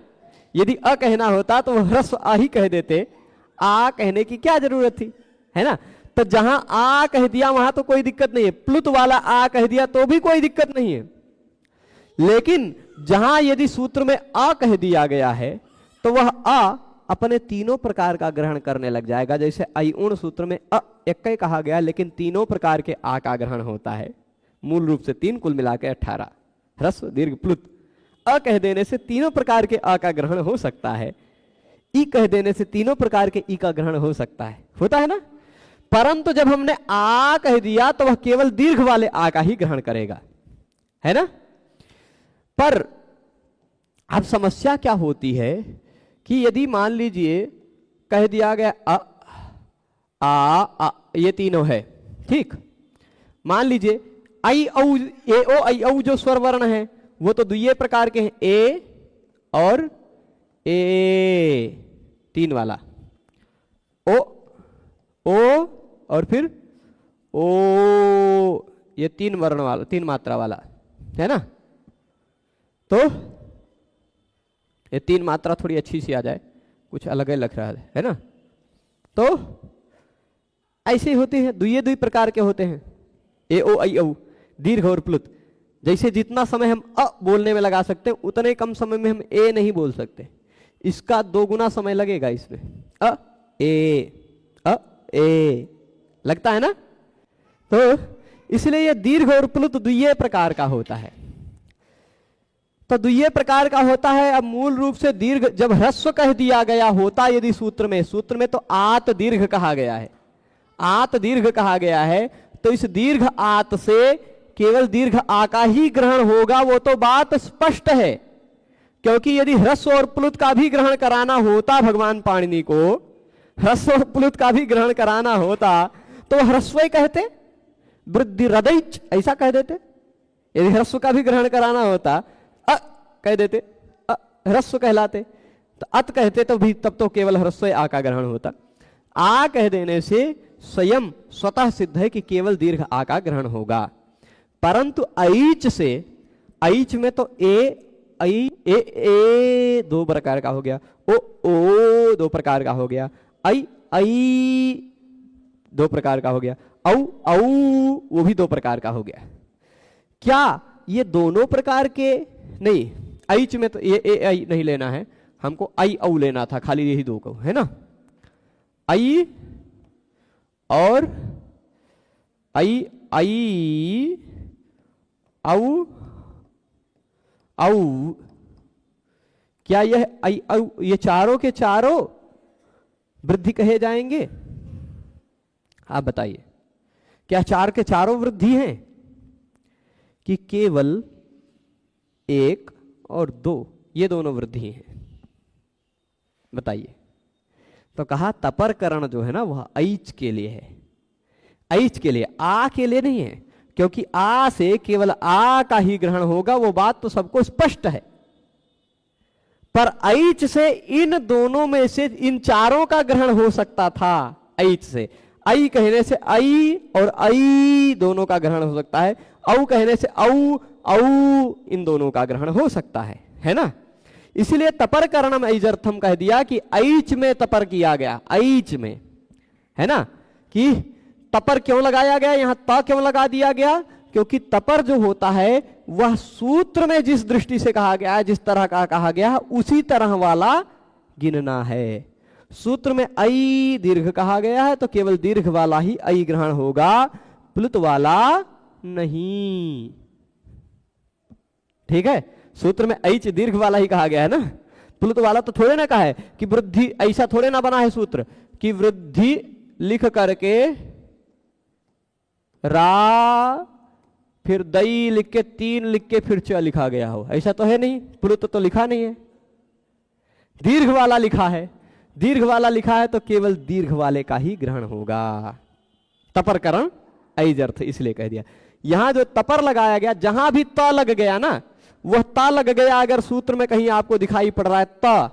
यदि अ कहना होता तो वह ह्रस्व आ ही कह देते, आ कहने की क्या जरूरत थी, है ना। तो जहां आ कह दिया वहां तो कोई दिक्कत नहीं है, प्लुत वाला आ कह दिया तो भी कोई दिक्कत नहीं है। लेकिन जहां यदि सूत्र में आ कह दिया गया है तो वह आ अपने तीनों प्रकार का ग्रहण करने लग जाएगा। जैसे अयुण सूत्र में अ एक कहा गया, लेकिन तीनों प्रकार के आ का ग्रहण होता है। मूल रूप से 3, कुल मिलाकर 18, ह्रस्व दीर्घ प्लुत। अ कह देने से तीनों प्रकार के आ का ग्रहण हो सकता है, ई कह देने से तीनों प्रकार के ई का ग्रहण हो सकता है, होता है ना। परंतु जब हमने आ कह दिया तो वह केवल दीर्घ वाले आ का ही ग्रहण करेगा, है ना। पर अब समस्या क्या होती है कि यदि मान लीजिए कह दिया गया आ, ये तीनों है, ठीक। मान लीजिए आई औ ए ओ आई औ जो स्वर वर्ण है वो तो दुइये प्रकार के हैं, ए और ए, 3 वाला, ओ और फिर ओ, ये 3 वर्ण वाला, 3 मात्रा वाला, है ना। तो ये 3 मात्रा थोड़ी अच्छी सी आ जाए, कुछ अलग ही लग रहा है ना। तो ऐसे होते हैं, दुई प्रकार के होते हैं, ए ओ आई औ, दीर्घ और प्लुत। जैसे जितना समय हम अ बोलने में लगा सकते हैं उतने कम समय में हम ए नहीं बोल सकते। इसका 2 गुना समय लगेगा इसमें। अ ए लगता है ना। तो इसलिए यह दीर्घ और प्लुत द्वितीय प्रकार का होता है। तो द्वितीय प्रकार का होता है। अब मूल रूप से दीर्घ जब ह्रस्व कह दिया गया होता, यदि सूत्र में तो आत दीर्घ कहा गया है, आत दीर्घ कहा गया है, तो इस दीर्घ आत से केवल दीर्घ आ का ही ग्रहण होगा, वो तो बात स्पष्ट है। क्योंकि यदि ह्रस्व और प्लुत का भी ग्रहण कराना होता, भगवान पाणिनि को ह्रस्व और प्लुत का भी ग्रहण कराना होता, तो ह्रस्व ही कहते, वृद्धि हृदय ऐसा कह देते। यदि ह्रस्व का भी ग्रहण कराना होता, अ कह देते, ह्रस्व कहलाते। तो अत कहते तो भी तब तो केवल ह्रस्व आ का ग्रहण होता। आ कह देने से स्वयं स्वतः सिद्ध है कि केवल दीर्घ आ का ग्रहण होगा। परंतु ऐच से, ऐच में तो ए 2 प्रकार का हो गया, ओ 2 प्रकार का हो गया, आई 2 प्रकार का हो गया, औ वो भी 2 प्रकार का हो गया। क्या ये दोनों प्रकार के नहीं, ऐच में तो ये आई नहीं लेना है हमको, आई औ लेना था, खाली यही 2 को है ना। आई और आई औ क्या यह आई औ ये चारों के चारों वृद्धि कहे जाएंगे? आप बताइए, क्या 4 के चारों वृद्धि हैं कि केवल 1 और 2 ये दोनों वृद्धि हैं? बताइए। तो कहा तपरकरण जो है ना वह ऐच के लिए है, ऐच के लिए, आ के लिए नहीं है। क्योंकि आ से केवल आ का ही ग्रहण होगा, वो बात तो सबको स्पष्ट है। पर ऐच से इन दोनों में से इन चारों का ग्रहण हो सकता था। ऐच से आई कहने से आई और आई दोनों का ग्रहण हो सकता है, औ कहने से औ इन दोनों का ग्रहण हो सकता है ना। इसलिए तपर करणम ऐजर्थम कह दिया कि ऐच में तपर किया गया, ऐच में, है ना। कि तपर क्यों लगाया गया, यहां त क्यों लगा दिया गया? क्योंकि तपर जो होता है वह सूत्र में जिस दृष्टि से कहा गया है, जिस तरह का कहा गया है, उसी तरह वाला गिनना है। सूत्र में ऐ दीर्घ कहा गया है तो केवल दीर्घ वाला ही ऐ ग्रहण होगा, प्लुत वाला नहीं। ठीक है, सूत्र में ऐच दीर्घ वाला ही कहा गया है ना, प्लुत वाला तो थोड़े ना कहा है कि वृद्धि, ऐसा थोड़े ना बना है सूत्र कि वृद्धि लिख करके रा फिर दई लिख के 3 लिख के फिर च लिखा गया हो, ऐसा तो है नहीं। प्लुत तो लिखा नहीं है, दीर्घ वाला लिखा है। दीर्घ वाला लिखा है तो केवल दीर्घ वाले का ही ग्रहण होगा। तपरकरण ऐजर्थ इसलिए कह दिया। यहां जो तपर लगाया गया, जहां भी त लग गया ना, वह ता लग गया अगर सूत्र में कहीं आपको दिखाई पड़ रहा है त,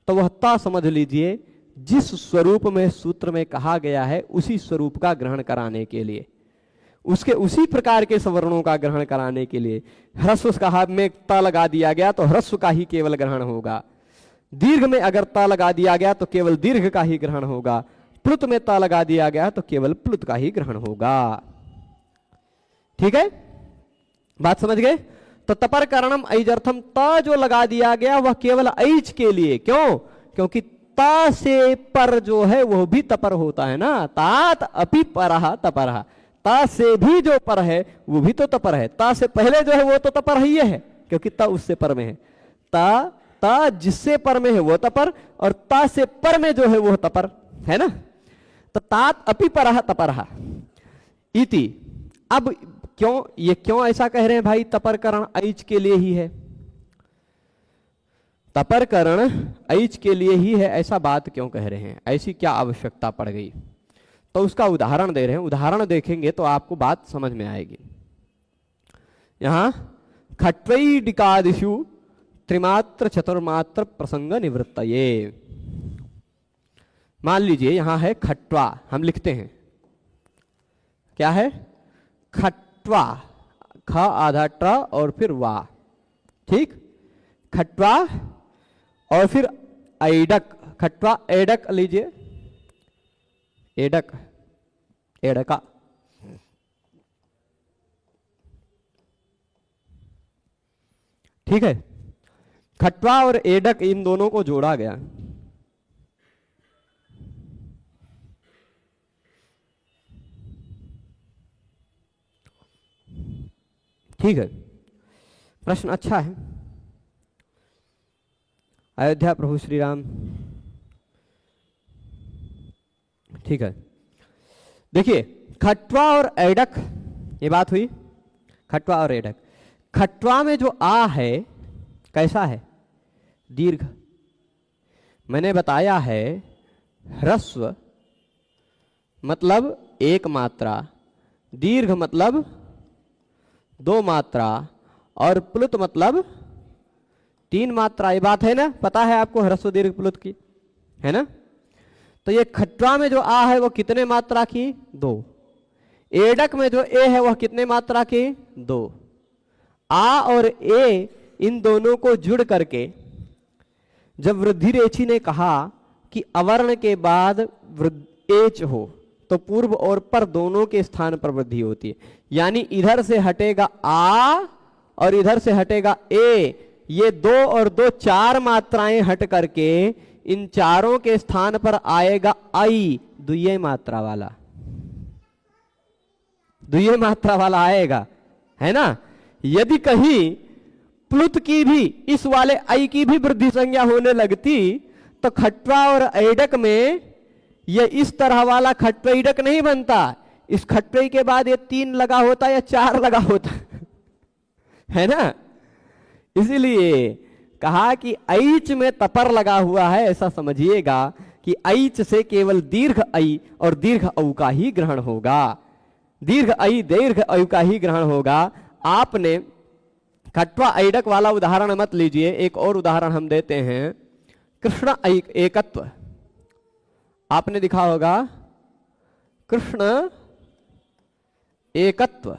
तो वह ता समझ लीजिए जिस स्वरूप में सूत्र में कहा गया है उसी स्वरूप का ग्रहण कराने के लिए, उसके उसी प्रकार के सवर्णों का ग्रहण कराने के लिए ह्रस्व का में ता लगा दिया गया तो ह्रस्व का ही केवल ग्रहण होगा। दीर्घ में अगर ता लगा दिया गया तो केवल दीर्घ का ही ग्रहण होगा। प्लुत में ता लगा दिया गया तो केवल प्लुत का ही ग्रहण होगा। ठीक है, बात समझ गए। तो तपर करणम ऐजर्थम, त जो लगा दिया गया वह केवल ऐच के लिए। क्यों? क्योंकि ता से पर जो है वह भी तपर होता है ना। तात अपि परहा तपरहा, ता से भी जो पर है वो भी तो तपर है। ता से पहले जो है वो तो तपर ही है क्योंकि ता उससे पर में है। ता जिससे पर में है वो तपर, और ता से पर में जो है वो तपर है ना। तो तात अपि परहा तपरहा इति। अब क्यों ऐसा कह रहे हैं भाई? तपरकरण ऐच के लिए ही है, तपरकरण ऐच के लिए ही है, ऐसा बात क्यों कह रहे हैं? ऐसी क्या आवश्यकता पड़ गई? तो उसका उदाहरण दे रहे हैं। उदाहरण देखेंगे तो आपको बात समझ में आएगी। यहां खट्वई डिकादिषु त्रिमात्र चतुर्मात्र प्रसंग निवृत्तये। मान लीजिए यहां है खट्वा, हम लिखते हैं क्या है? खट्वा, ख आधा ट और फिर वा, ठीक। खट्वा और फिर ऐडक, खट्वा एडक लीजिए, एडक एडका, ठीक है। खट्वा और एडक इन दोनों को जोड़ा गया। ठीक है, प्रश्न अच्छा है। अयोध्या प्रभु श्री राम। ठीक है, देखिए खट्वा और एडक, ये बात हुई खट्वा और एडक। खट्वा में जो आ है कैसा है? दीर्घ। मैंने बताया है ह्रस्व मतलब एक मात्रा, दीर्घ मतलब दो मात्रा, और प्लुत मतलब तीन मात्रा। ये बात है ना, पता है आपको ह्रस्व दीर्घ प्लुत की, है ना? तो ये खट्वा में जो आ है वो कितने मात्रा की? दो। एडक में जो ए है वह कितने मात्रा की? दो। आ और ए इन दोनों को जुड़ करके जब वृद्धि रेछी ने कहा कि अवर्ण के बाद एच हो तो पूर्व और पर दोनों के स्थान पर वृद्धि होती है, यानी इधर से हटेगा आ और इधर से हटेगा ए, ये दो और दो चार मात्राएं हट करके इन चारों के स्थान पर आएगा आई, द्वितीय मात्रा वाला, द्वितीय मात्रा वाला आएगा, है ना? यदि कहीं प्लुत की भी इस वाले आई की भी वृद्धि संज्ञा होने लगती तो खट्वा और एडक में ये इस तरह वाला खट्वैडक नहीं बनता। इस खट्वई के बाद ये तीन लगा होता या चार लगा होता, है ना? इसीलिए कहा कि ऐच में तपर लगा हुआ है, ऐसा समझिएगा कि ऐच से केवल दीर्घ ऐ और दीर्घ औ का ही ग्रहण होगा, दीर्घ ऐ दीर्घ औ का ही ग्रहण होगा। आपने खट्वा ऐडक वाला उदाहरण मत लीजिए, एक और उदाहरण हम देते हैं। कृष्ण एकत्व आपने दिखा होगा, कृष्ण एकत्व,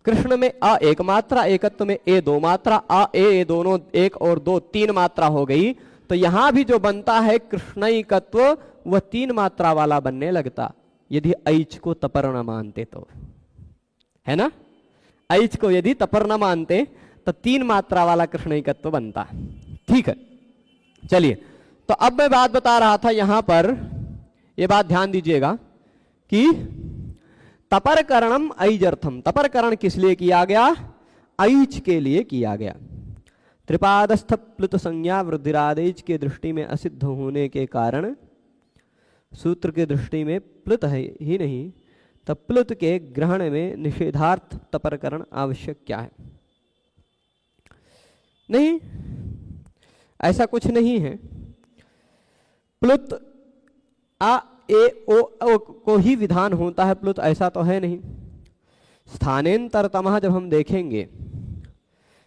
कृष्ण में आ एक मात्रा, एकत्व में ए दो मात्रा, आ ए दोनों एक और दो तीन मात्रा हो गई। तो यहां भी जो बनता है कृष्णैकत्व वह तीन मात्रा वाला बनने लगता, यदि ऐच को तपर न मानते तो, है ना? ऐच को यदि तपर न मानते तो तीन मात्रा वाला कृष्णैकत्व बनता। ठीक है, चलिए, तो अब मैं बात बता रहा था यहां पर, यह बात ध्यान दीजिएगा कि तपरकरणम ऐजर्थम, तपरकरण किस लिए किया गया? ऐच के लिए किया गया। त्रिपादस्थ प्लुत संज्ञा वृद्धिरादेश के दृष्टि में असिद्ध होने के कारण सूत्र के दृष्टि में प्लुत है ही नहीं, तब प्लुत के ग्रहण में निषेधार्थ तपरकरण आवश्यक क्या है? नहीं, ऐसा कुछ नहीं है। प्लुत आ ए ओ को ही विधान होता है, प्लुत ऐसा तो है नहीं। स्थानेंतरतमः जब हम देखेंगे,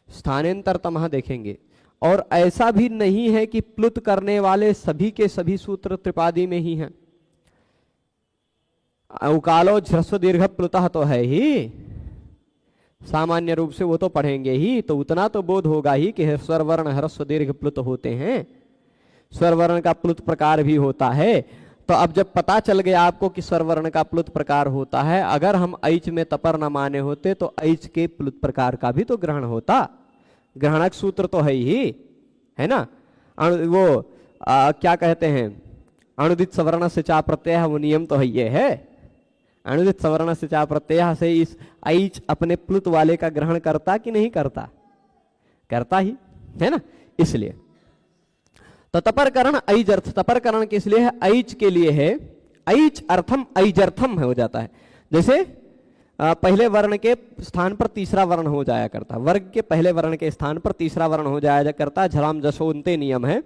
स्थानेंतरतमः देखेंगे, और ऐसा भी नहीं है कि प्लुत करने वाले सभी के सभी सूत्र त्रिपादी में ही हैं। उकालो ह्रस्व दीर्घ प्लुतः तो है ही, सामान्य रूप से वो तो पढ़ेंगे ही, तो उतना तो बोध होगा ही कि स्वर वर्ण ह्रस्व दीर्घ प्लुत होते हैं, स्वर वर्ण का प्लुत प्रकार भी होता है। तो अब जब पता चल गया आपको कि स्वर वर्ण का प्लुत प्रकार होता है, अगर हम ऐच में तपर न माने होते तो ऐच के प्लुत प्रकार का भी तो ग्रहण होता, ग्रहणक सूत्र तो है ही, है ना? वो क्या कहते हैं, अणुदित सवर्ण से चा प्रत्यय, वो नियम तो है, ये है अणुदित सवर्ण से चा प्रत्यय से इस ऐच अपने प्लुत वाले का ग्रहण करता कि नहीं करता? करता ही, है ना? इसलिए तो तपरकरण ऐजर्थ, तपरकरण किस लिए है? ऐच के लिए है। ऐच अर्थम ऐजर्थम हो जाता है। जैसे पहले वर्ण के स्थान पर तीसरा वर्ण हो जाया करता, वर्ग के पहले वर्ण के स्थान पर तीसरा वर्ण हो जाया करता, झलाम जसोन्ते नियम है।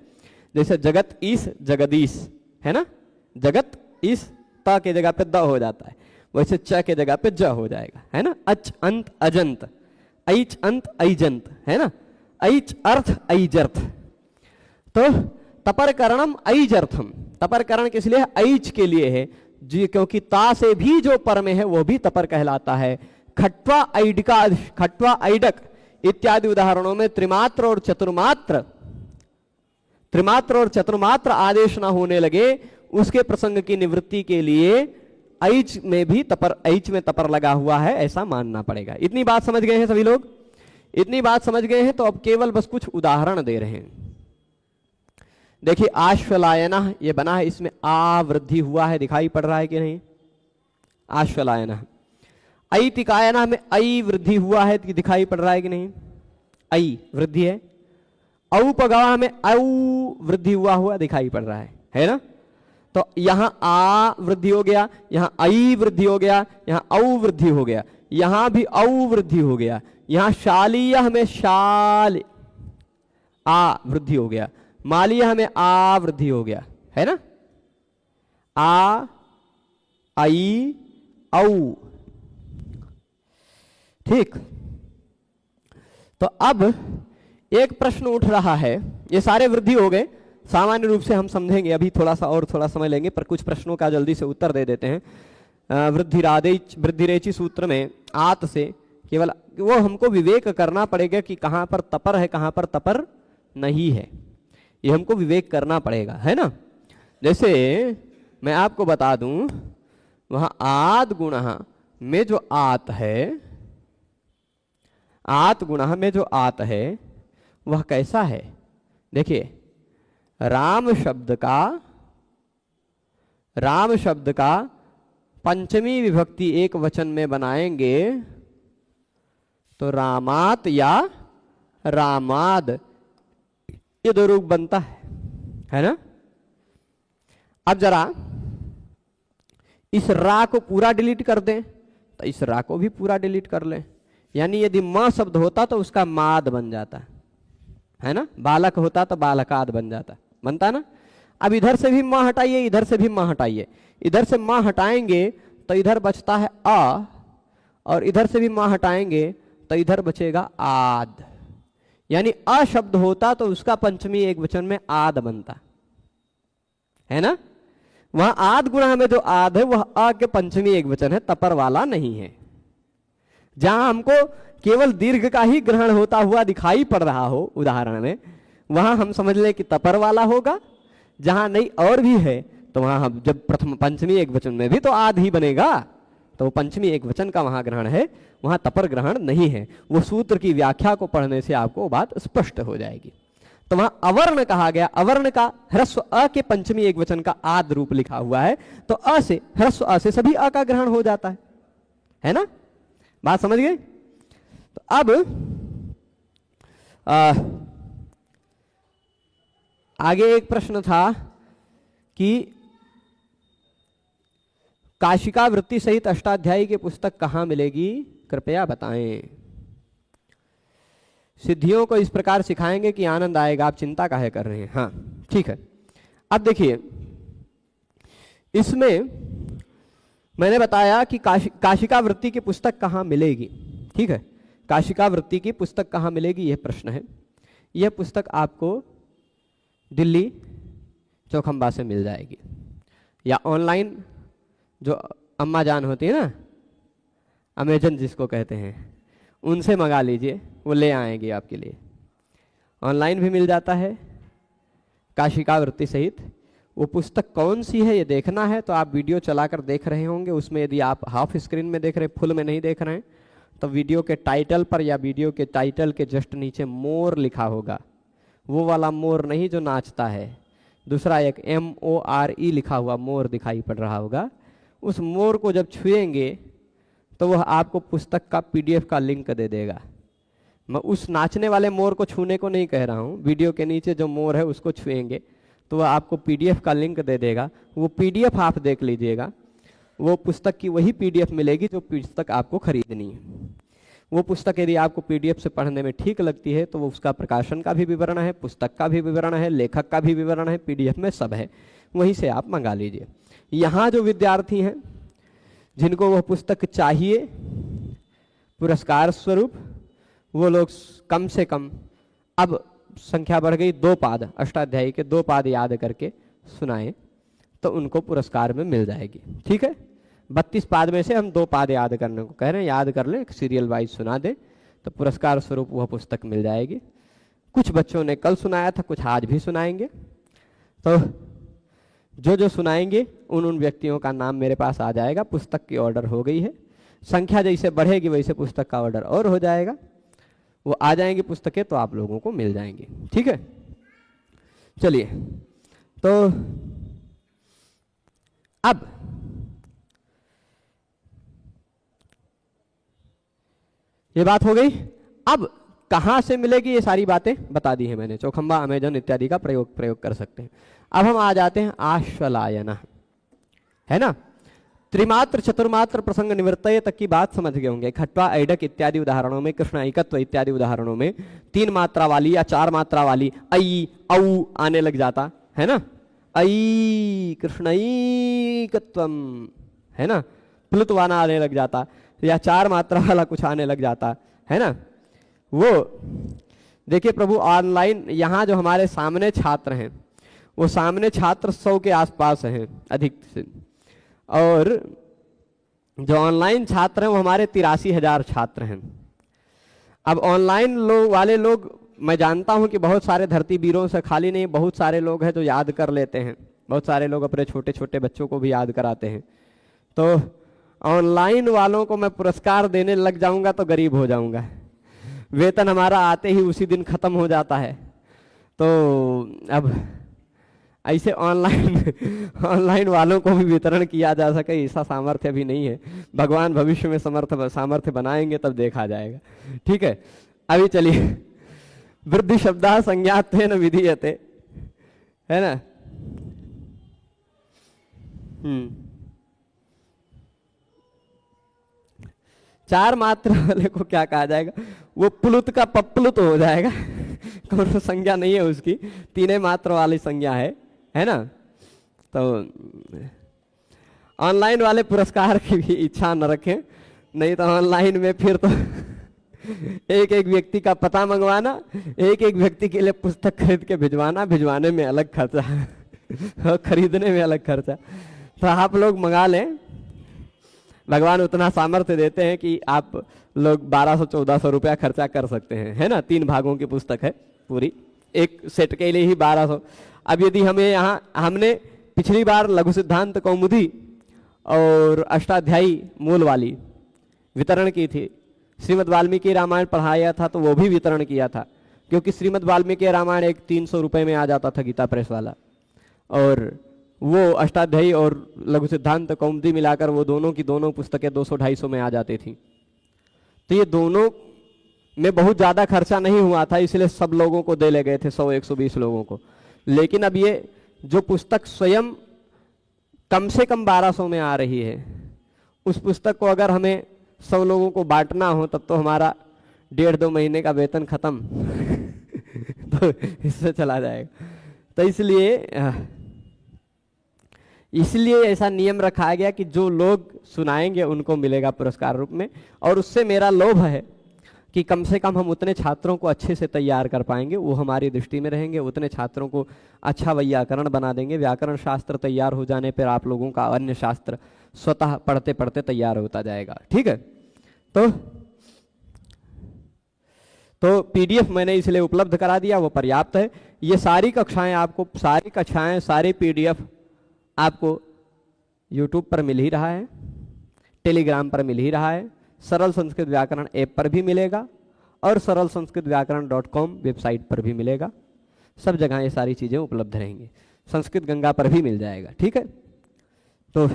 जैसे जगत ईस जगदीश, है ना? जगत ईस ता के जगह पे द हो जाता है, वैसे च के जगह पे ज हो जाएगा, है ना? अच अंत अजंत, ऐच अंत ऐजंत, है ना? ऐच अर्थ ऐजर्थ। तो तपरकरणम ऐजर्थम, तपरकरण किस लिए? ऐच के लिए है जी, क्योंकि ता से भी जो पर में है वो भी तपर कहलाता है। खट्वा ऐडका, खट्वा ऐडक इत्यादि उदाहरणों में त्रिमात्र और चतुर्मात्र, त्रिमात्र और चतुर्मात्र आदेश ना होने लगे, उसके प्रसंग की निवृत्ति के लिए ऐच में भी तपर, ऐच में तपर लगा हुआ है, ऐसा मानना पड़ेगा। इतनी बात समझ गए हैं सभी लोग? इतनी बात समझ गए हैं तो अब केवल बस कुछ उदाहरण दे रहे हैं। देखिए आश्वलायना ये बना है, इसमें आ वृद्धि हुआ है, दिखाई पड़ रहा है कि नहीं? आश्वलायना। ऐतिकायना में ऐ वृद्धि हुआ है, दिखाई पड़ रहा है कि नहीं? ऐ वृद्धि है। औपगवा में औ वृद्धि हुआ दिखाई पड़ रहा है ना? तो यहां आ वृद्धि हो गया, यहां ऐ वृद्धि हो गया, यहां औ वृद्धि हो गया, यहां भी औ वृद्धि हो गया, यहां शालीय में शाल आ वृद्धि हो गया, मालीय में आ वृद्धि हो गया, है ना? आ आई औ। ठीक, तो अब एक प्रश्न उठ रहा है, ये सारे वृद्धि हो गए, सामान्य रूप से हम समझेंगे, अभी थोड़ा सा और थोड़ा समय लेंगे, पर कुछ प्रश्नों का जल्दी से उत्तर दे देते हैं। वृद्धिरेचि सूत्र में आत से केवल वो हमको विवेक करना पड़ेगा कि कहां पर तपर है, कहां पर तपर नहीं है, ये हमको विवेक करना पड़ेगा, है ना? जैसे मैं आपको बता दूं, वहां आद गुण में जो आत है, आत गुण में जो आत है वह कैसा है? देखिए राम शब्द का पंचमी विभक्ति एक वचन में बनाएंगे तो रामात या रामाद, ये दो रूप बनता है ना? अब जरा इस रा को पूरा डिलीट कर दें तो इस रा को भी पूरा डिलीट कर लें, यानी यदि म शब्द होता तो उसका माद बन जाता है ना? बालक होता तो बालकाद बन जाता, बनता ना? अब इधर से भी म हटाइए, इधर से भी म हटाइए, इधर से म हटाएंगे तो इधर बचता है अ, और इधर से भी म हटाएंगे तो इधर बचेगा आद, यानी अ शब्द होता तो उसका पंचमी एक वचन में आद बनता, है ना? वहां आद गुणा में जो आद है वह अ के पंचमी एक वचन है, तपर वाला नहीं है। जहां हमको केवल दीर्घ का ही ग्रहण होता हुआ दिखाई पड़ रहा हो उदाहरण में, वहां हम समझ लें कि तपर वाला होगा। जहां नहीं और भी है तो वहां हम जब प्रथम पंचमी एक वचन में भी तो आद ही बनेगा, तो पंचमी एक वचन का वहां ग्रहण है, वहां तपर ग्रहण नहीं है। वो सूत्र की व्याख्या को पढ़ने से आपको बात स्पष्ट हो जाएगी। तो वहां अवर्ण कहा गया, अवर्ण का ह्रस्व अ के पंचमी एक वचन का आद रूप लिखा हुआ है, तो अ से ह्रस्व अ से सभी अ का ग्रहण हो जाता है ना? बात समझ गए? तो अब आगे एक प्रश्न था कि काशिका वृत्ति सहित अष्टाध्यायी की पुस्तक कहां मिलेगी, कृपया बताएं। सिद्धियों को इस प्रकार सिखाएंगे कि आनंद आएगा, आप चिंता काहे कर रहे हैं? हाँ ठीक है। अब देखिए इसमें मैंने बताया कि काशिका वृत्ति की पुस्तक कहां मिलेगी, ठीक है? काशिका वृत्ति की पुस्तक कहां मिलेगी यह प्रश्न है। यह पुस्तक आपको दिल्ली चौखंबा से मिल जाएगी, या ऑनलाइन जो अम्मा जान होती है ना, अमेजन जिसको कहते हैं, उनसे मंगा लीजिए, वो ले आएंगे आपके लिए। ऑनलाइन भी मिल जाता है काशिका वृत्ति सहित। वो पुस्तक कौन सी है ये देखना है तो आप वीडियो चलाकर देख रहे होंगे, उसमें यदि आप हाफ स्क्रीन में देख रहे हैं, फुल में नहीं देख रहे हैं, तो वीडियो के टाइटल पर या वीडियो के टाइटल के जस्ट नीचे मोर लिखा होगा। वो वाला मोर नहीं जो नाचता है, दूसरा एक MORE लिखा हुआ मोर दिखाई पड़ रहा होगा। उस मोर को जब छुएंगे तो वह आपको पुस्तक का PDF का लिंक दे देगा। मैं उस नाचने वाले मोर को छूने को नहीं कह रहा हूँ, वीडियो के नीचे जो मोर है उसको छुएंगे तो वह आपको PDF का लिंक दे देगा। वो PDF आप देख लीजिएगा, वो पुस्तक की वही PDF मिलेगी जो पुस्तक आपको खरीदनी है। वो पुस्तक यदि आपको PDF से पढ़ने में ठीक लगती है तो वो उसका प्रकाशन का भी विवरण है, पुस्तक का भी विवरण है, लेखक का भी विवरण है, PDF में सब है, वहीं से आप मंगा लीजिए। यहाँ जो विद्यार्थी हैं जिनको वह पुस्तक चाहिए पुरस्कार स्वरूप, वो लोग कम से कम, अब संख्या बढ़ गई 2 पाद, अष्टाध्यायी के 2 पाद याद करके सुनाएं तो उनको पुरस्कार में मिल जाएगी, ठीक है? 32 पाद में से हम 2 पाद याद करने को कह रहे हैं, याद कर लें, सीरियल वाइज सुना दें तो पुरस्कार स्वरूप वह पुस्तक मिल जाएगी। कुछ बच्चों ने कल सुनाया था, कुछ आज भी सुनाएंगे, तो जो सुनाएंगे उन व्यक्तियों का नाम मेरे पास आ जाएगा। पुस्तक की ऑर्डर हो गई है, संख्या जैसे बढ़ेगी वैसे पुस्तक का ऑर्डर और हो जाएगा। वो आ जाएंगी पुस्तकें तो आप लोगों को मिल जाएंगी। ठीक है, चलिए तो अब ये बात हो गई। अब कहां से मिलेगी, ये सारी बातें बता दी है मैंने, चौखंबा, अमेजन इत्यादि का प्रयोग कर सकते हैं। अब हम आ जाते हैं आश्वलायन, है ना, त्रिमात्र चतुर्मात्र प्रसंग निवृत्तये तक की बात समझ गए होंगे। खट्वा, ऐडक इत्यादि उदाहरणों में, कृष्ण ऐकत्व इत्यादि उदाहरणों में 3 मात्रा वाली या 4 मात्रा वाली ऐ औ आने लग जाता है ना, ऐ कृष्णैकत्वम, है ना, प्लुतवाना आने लग जाता, या 4 मात्रा वाला कुछ आने लग जाता है ना। वो देखिए प्रभु ऑनलाइन यहाँ जो हमारे सामने छात्र हैं वो सामने छात्र 100 के आसपास हैं अधिक से, और जो ऑनलाइन छात्र हैं वो हमारे 83,000 छात्र हैं। अब ऑनलाइन वाले लोग मैं जानता हूं कि बहुत सारे धरती वीरों से खाली नहीं, बहुत सारे लोग हैं जो याद कर लेते हैं, बहुत सारे लोग अपने छोटे छोटे बच्चों को भी याद कराते हैं। तो ऑनलाइन वालों को मैं पुरस्कार देने लग जाऊंगा तो गरीब हो जाऊंगा, वेतन हमारा आते ही उसी दिन खत्म हो जाता है। तो अब ऐसे ऑनलाइन वालों को भी वितरण किया जा सके ऐसा सामर्थ्य अभी नहीं है, भगवान भविष्य में सामर्थ्य बनाएंगे तब देखा जाएगा। ठीक है, अभी चलिए, वृद्धि शब्दा संज्ञात्वेन विधीयते, है ना। 4 मात्रा वाले को क्या कहा जाएगा, वो प्लुत का पप्लुत हो जाएगा कोई संज्ञा नहीं है उसकी, 3 मात्रा वाली संज्ञा है ना। तो ऑनलाइन वाले पुरस्कार की भी इच्छा न रखें, नहीं तो ऑनलाइन में फिर तो एक एक व्यक्ति का पता मंगवाना, एक एक व्यक्ति के लिए पुस्तक खरीद के भिजवाने में अलग खर्चा और खरीदने में अलग खर्चा। तो आप लोग मंगा लें, भगवान उतना सामर्थ्य देते हैं कि आप लोग 1200-1400 रुपया खर्चा कर सकते हैं, है ना। 3 भागों की पुस्तक है पूरी, एक सेट के लिए ही 1200। अब यदि हमने पिछली बार लघु सिद्धांत कौमुदी और अष्टाध्यायी मूल वाली वितरण की थी, श्रीमद् वाल्मीकि रामायण पढ़ाया था तो वो भी वितरण किया था, क्योंकि श्रीमद् वाल्मीकि रामायण एक 300 रुपये में आ जाता था गीता प्रेस वाला, और वो अष्टाध्यायी और लघु सिद्धांत कौमुदी मिलाकर वो दोनों की दोनों पुस्तकें 200-250 में आ जाती थी। तो ये दोनों में बहुत ज़्यादा खर्चा नहीं हुआ था, इसलिए सब लोगों को दे ले गए थे, 100-120 लोगों को। लेकिन अब ये जो पुस्तक स्वयं कम से कम 1200 में आ रही है, उस पुस्तक को अगर हमें 100 लोगों को बांटना हो तब तो हमारा 1.5-2 महीने का वेतन खत्म तो इससे चला जाएगा। तो इसलिए ऐसा नियम रखा गया कि जो लोग सुनाएंगे उनको मिलेगा पुरस्कार रूप में, और उससे मेरा लोभ है कि कम से कम हम उतने छात्रों को अच्छे से तैयार कर पाएंगे, वो हमारी दृष्टि में रहेंगे, उतने छात्रों को अच्छा व्याकरण बना देंगे। व्याकरण शास्त्र तैयार हो जाने पर आप लोगों का अन्य शास्त्र स्वतः पढ़ते पढ़ते तैयार होता जाएगा। ठीक है, तो पीडीएफ मैंने इसलिए उपलब्ध करा दिया, वो पर्याप्त है। ये सारी कक्षाएं सारी पीडीएफ आपको यूट्यूब पर मिल ही रहा है, टेलीग्राम पर मिल ही रहा है, सरल संस्कृत व्याकरण ऐप पर भी मिलेगा, और सरल संस्कृत व्याकरण.com वेबसाइट पर भी मिलेगा। सब जगह ये सारी चीज़ें उपलब्ध रहेंगी, संस्कृत गंगा पर भी मिल जाएगा। ठीक है, तो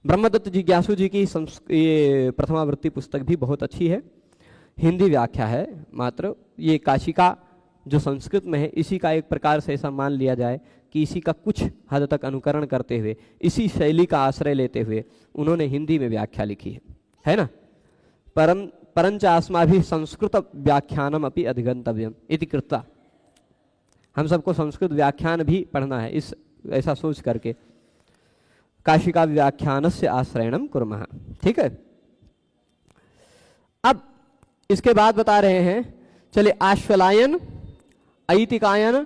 ब्रह्मदत्त जिज्ञासु जी की ये प्रथमावृत्ति पुस्तक भी बहुत अच्छी है, हिंदी व्याख्या है मात्र। ये काशिका जो संस्कृत में है, इसी का एक प्रकार से ऐसा मान लिया जाए कि इसी का कुछ हद तक अनुकरण करते हुए, इसी शैली का आश्रय लेते हुए उन्होंने हिंदी में व्याख्या लिखी है ना। परंच अस्माभिः संस्कृत व्याख्यानम अपि अधिगंतव्यम इति कृत्वा, हम सबको संस्कृत व्याख्यान भी पढ़ना है, इस ऐसा सोच करके काशिका व्याख्यानस्य आश्रयणम कुर्मः। ठीक है, अब इसके बाद बता रहे हैं, चलिए आश्वलायन, ऐतिकायन,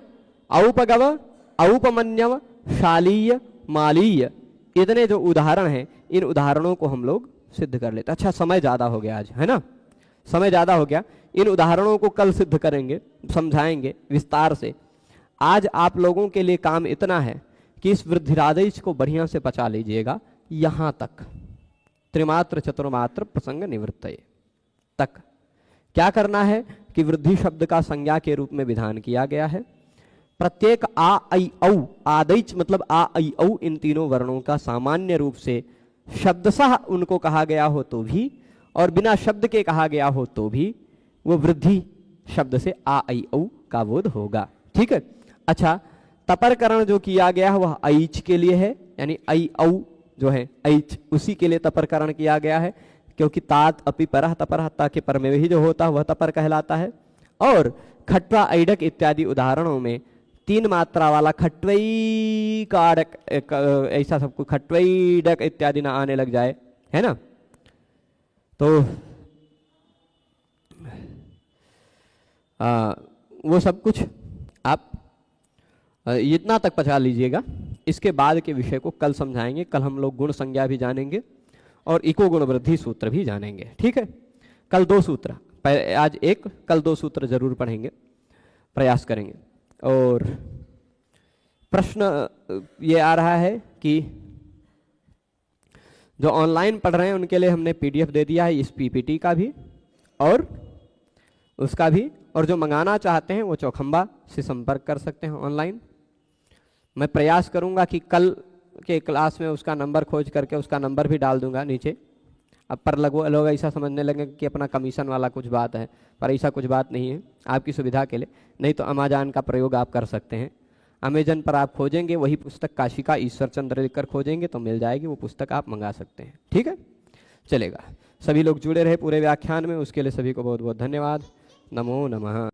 औपगव, औपमन्यव, शालीय, मालीय, इतने जो उदाहरण हैं, इन उदाहरणों को हम लोग सिद्ध कर लेते। अच्छा, समय ज़्यादा हो गया आज, है ना, समय ज़्यादा हो गया। इन उदाहरणों को कल सिद्ध करेंगे, समझाएंगे विस्तार से। आज आप लोगों के लिए काम इतना है कि इस वृद्धिरादेश को बढ़िया से पचा लीजिएगा, यहाँ तक त्रिमात्र चतुर्मात्र प्रसंग निवृत्तये तक। क्या करना है कि वृद्धि शब्द का संज्ञा के रूप में विधान किया गया है। प्रत्येक आ ऐ औ, आदैच मतलब आ ऐ औ, इन तीनों वर्णों का सामान्य रूप से शब्दशः उनको कहा गया हो तो भी और बिना शब्द के कहा गया हो तो भी वो वृद्धि शब्द से आ ऐ औ का बोध होगा। ठीक है। अच्छा, तपरकरण जो किया गया है वह ऐच के लिए है, यानी ऐ औ जो है ऐच उसी के लिए तपरकरण किया गया है, क्योंकि तात अपि परह तपरह ता के पर में ही जो होता है वह तपर कहलाता है। और खट्वा ऐडक इत्यादि उदाहरणों में तीन मात्रा वाला खट्वई काड़क ऐसा सब कुछ खट्वई डक इत्यादि ना आने लग जाए, है ना। तो वो सब कुछ आप इतना तक पहुंचा लीजिएगा। इसके बाद के विषय को कल समझाएंगे। कल हम लोग गुण संज्ञा भी जानेंगे और इको गुण वृद्धि सूत्र भी जानेंगे। ठीक है। कल 2 सूत्र, आज एक, कल 2 सूत्र जरूर पढ़ेंगे, प्रयास करेंगे। और प्रश्न ये आ रहा है कि जो ऑनलाइन पढ़ रहे हैं उनके लिए हमने पीडीएफ दे दिया है इस पीपीटी का भी और उसका भी, और जो मंगाना चाहते हैं वो चौखंबा से संपर्क कर सकते हैं ऑनलाइन। मैं प्रयास करूंगा कि कल के क्लास में उसका नंबर खोज करके उसका नंबर भी डाल दूंगा नीचे। अब पर लोग ऐसा समझने लगे कि अपना कमीशन वाला कुछ बात है, पर ऐसा कुछ बात नहीं है, आपकी सुविधा के लिए। नहीं तो अमेजन का प्रयोग आप कर सकते हैं। अमेजन पर आप खोजेंगे वही पुस्तक काशी का ईश्वर चंद्र लिखकर खोजेंगे तो मिल जाएगी, वो पुस्तक आप मंगा सकते हैं। ठीक है, चलेगा। सभी लोग जुड़े रहे पूरे व्याख्यान में, उसके लिए सभी को बहुत बहुत धन्यवाद। नमो नमः।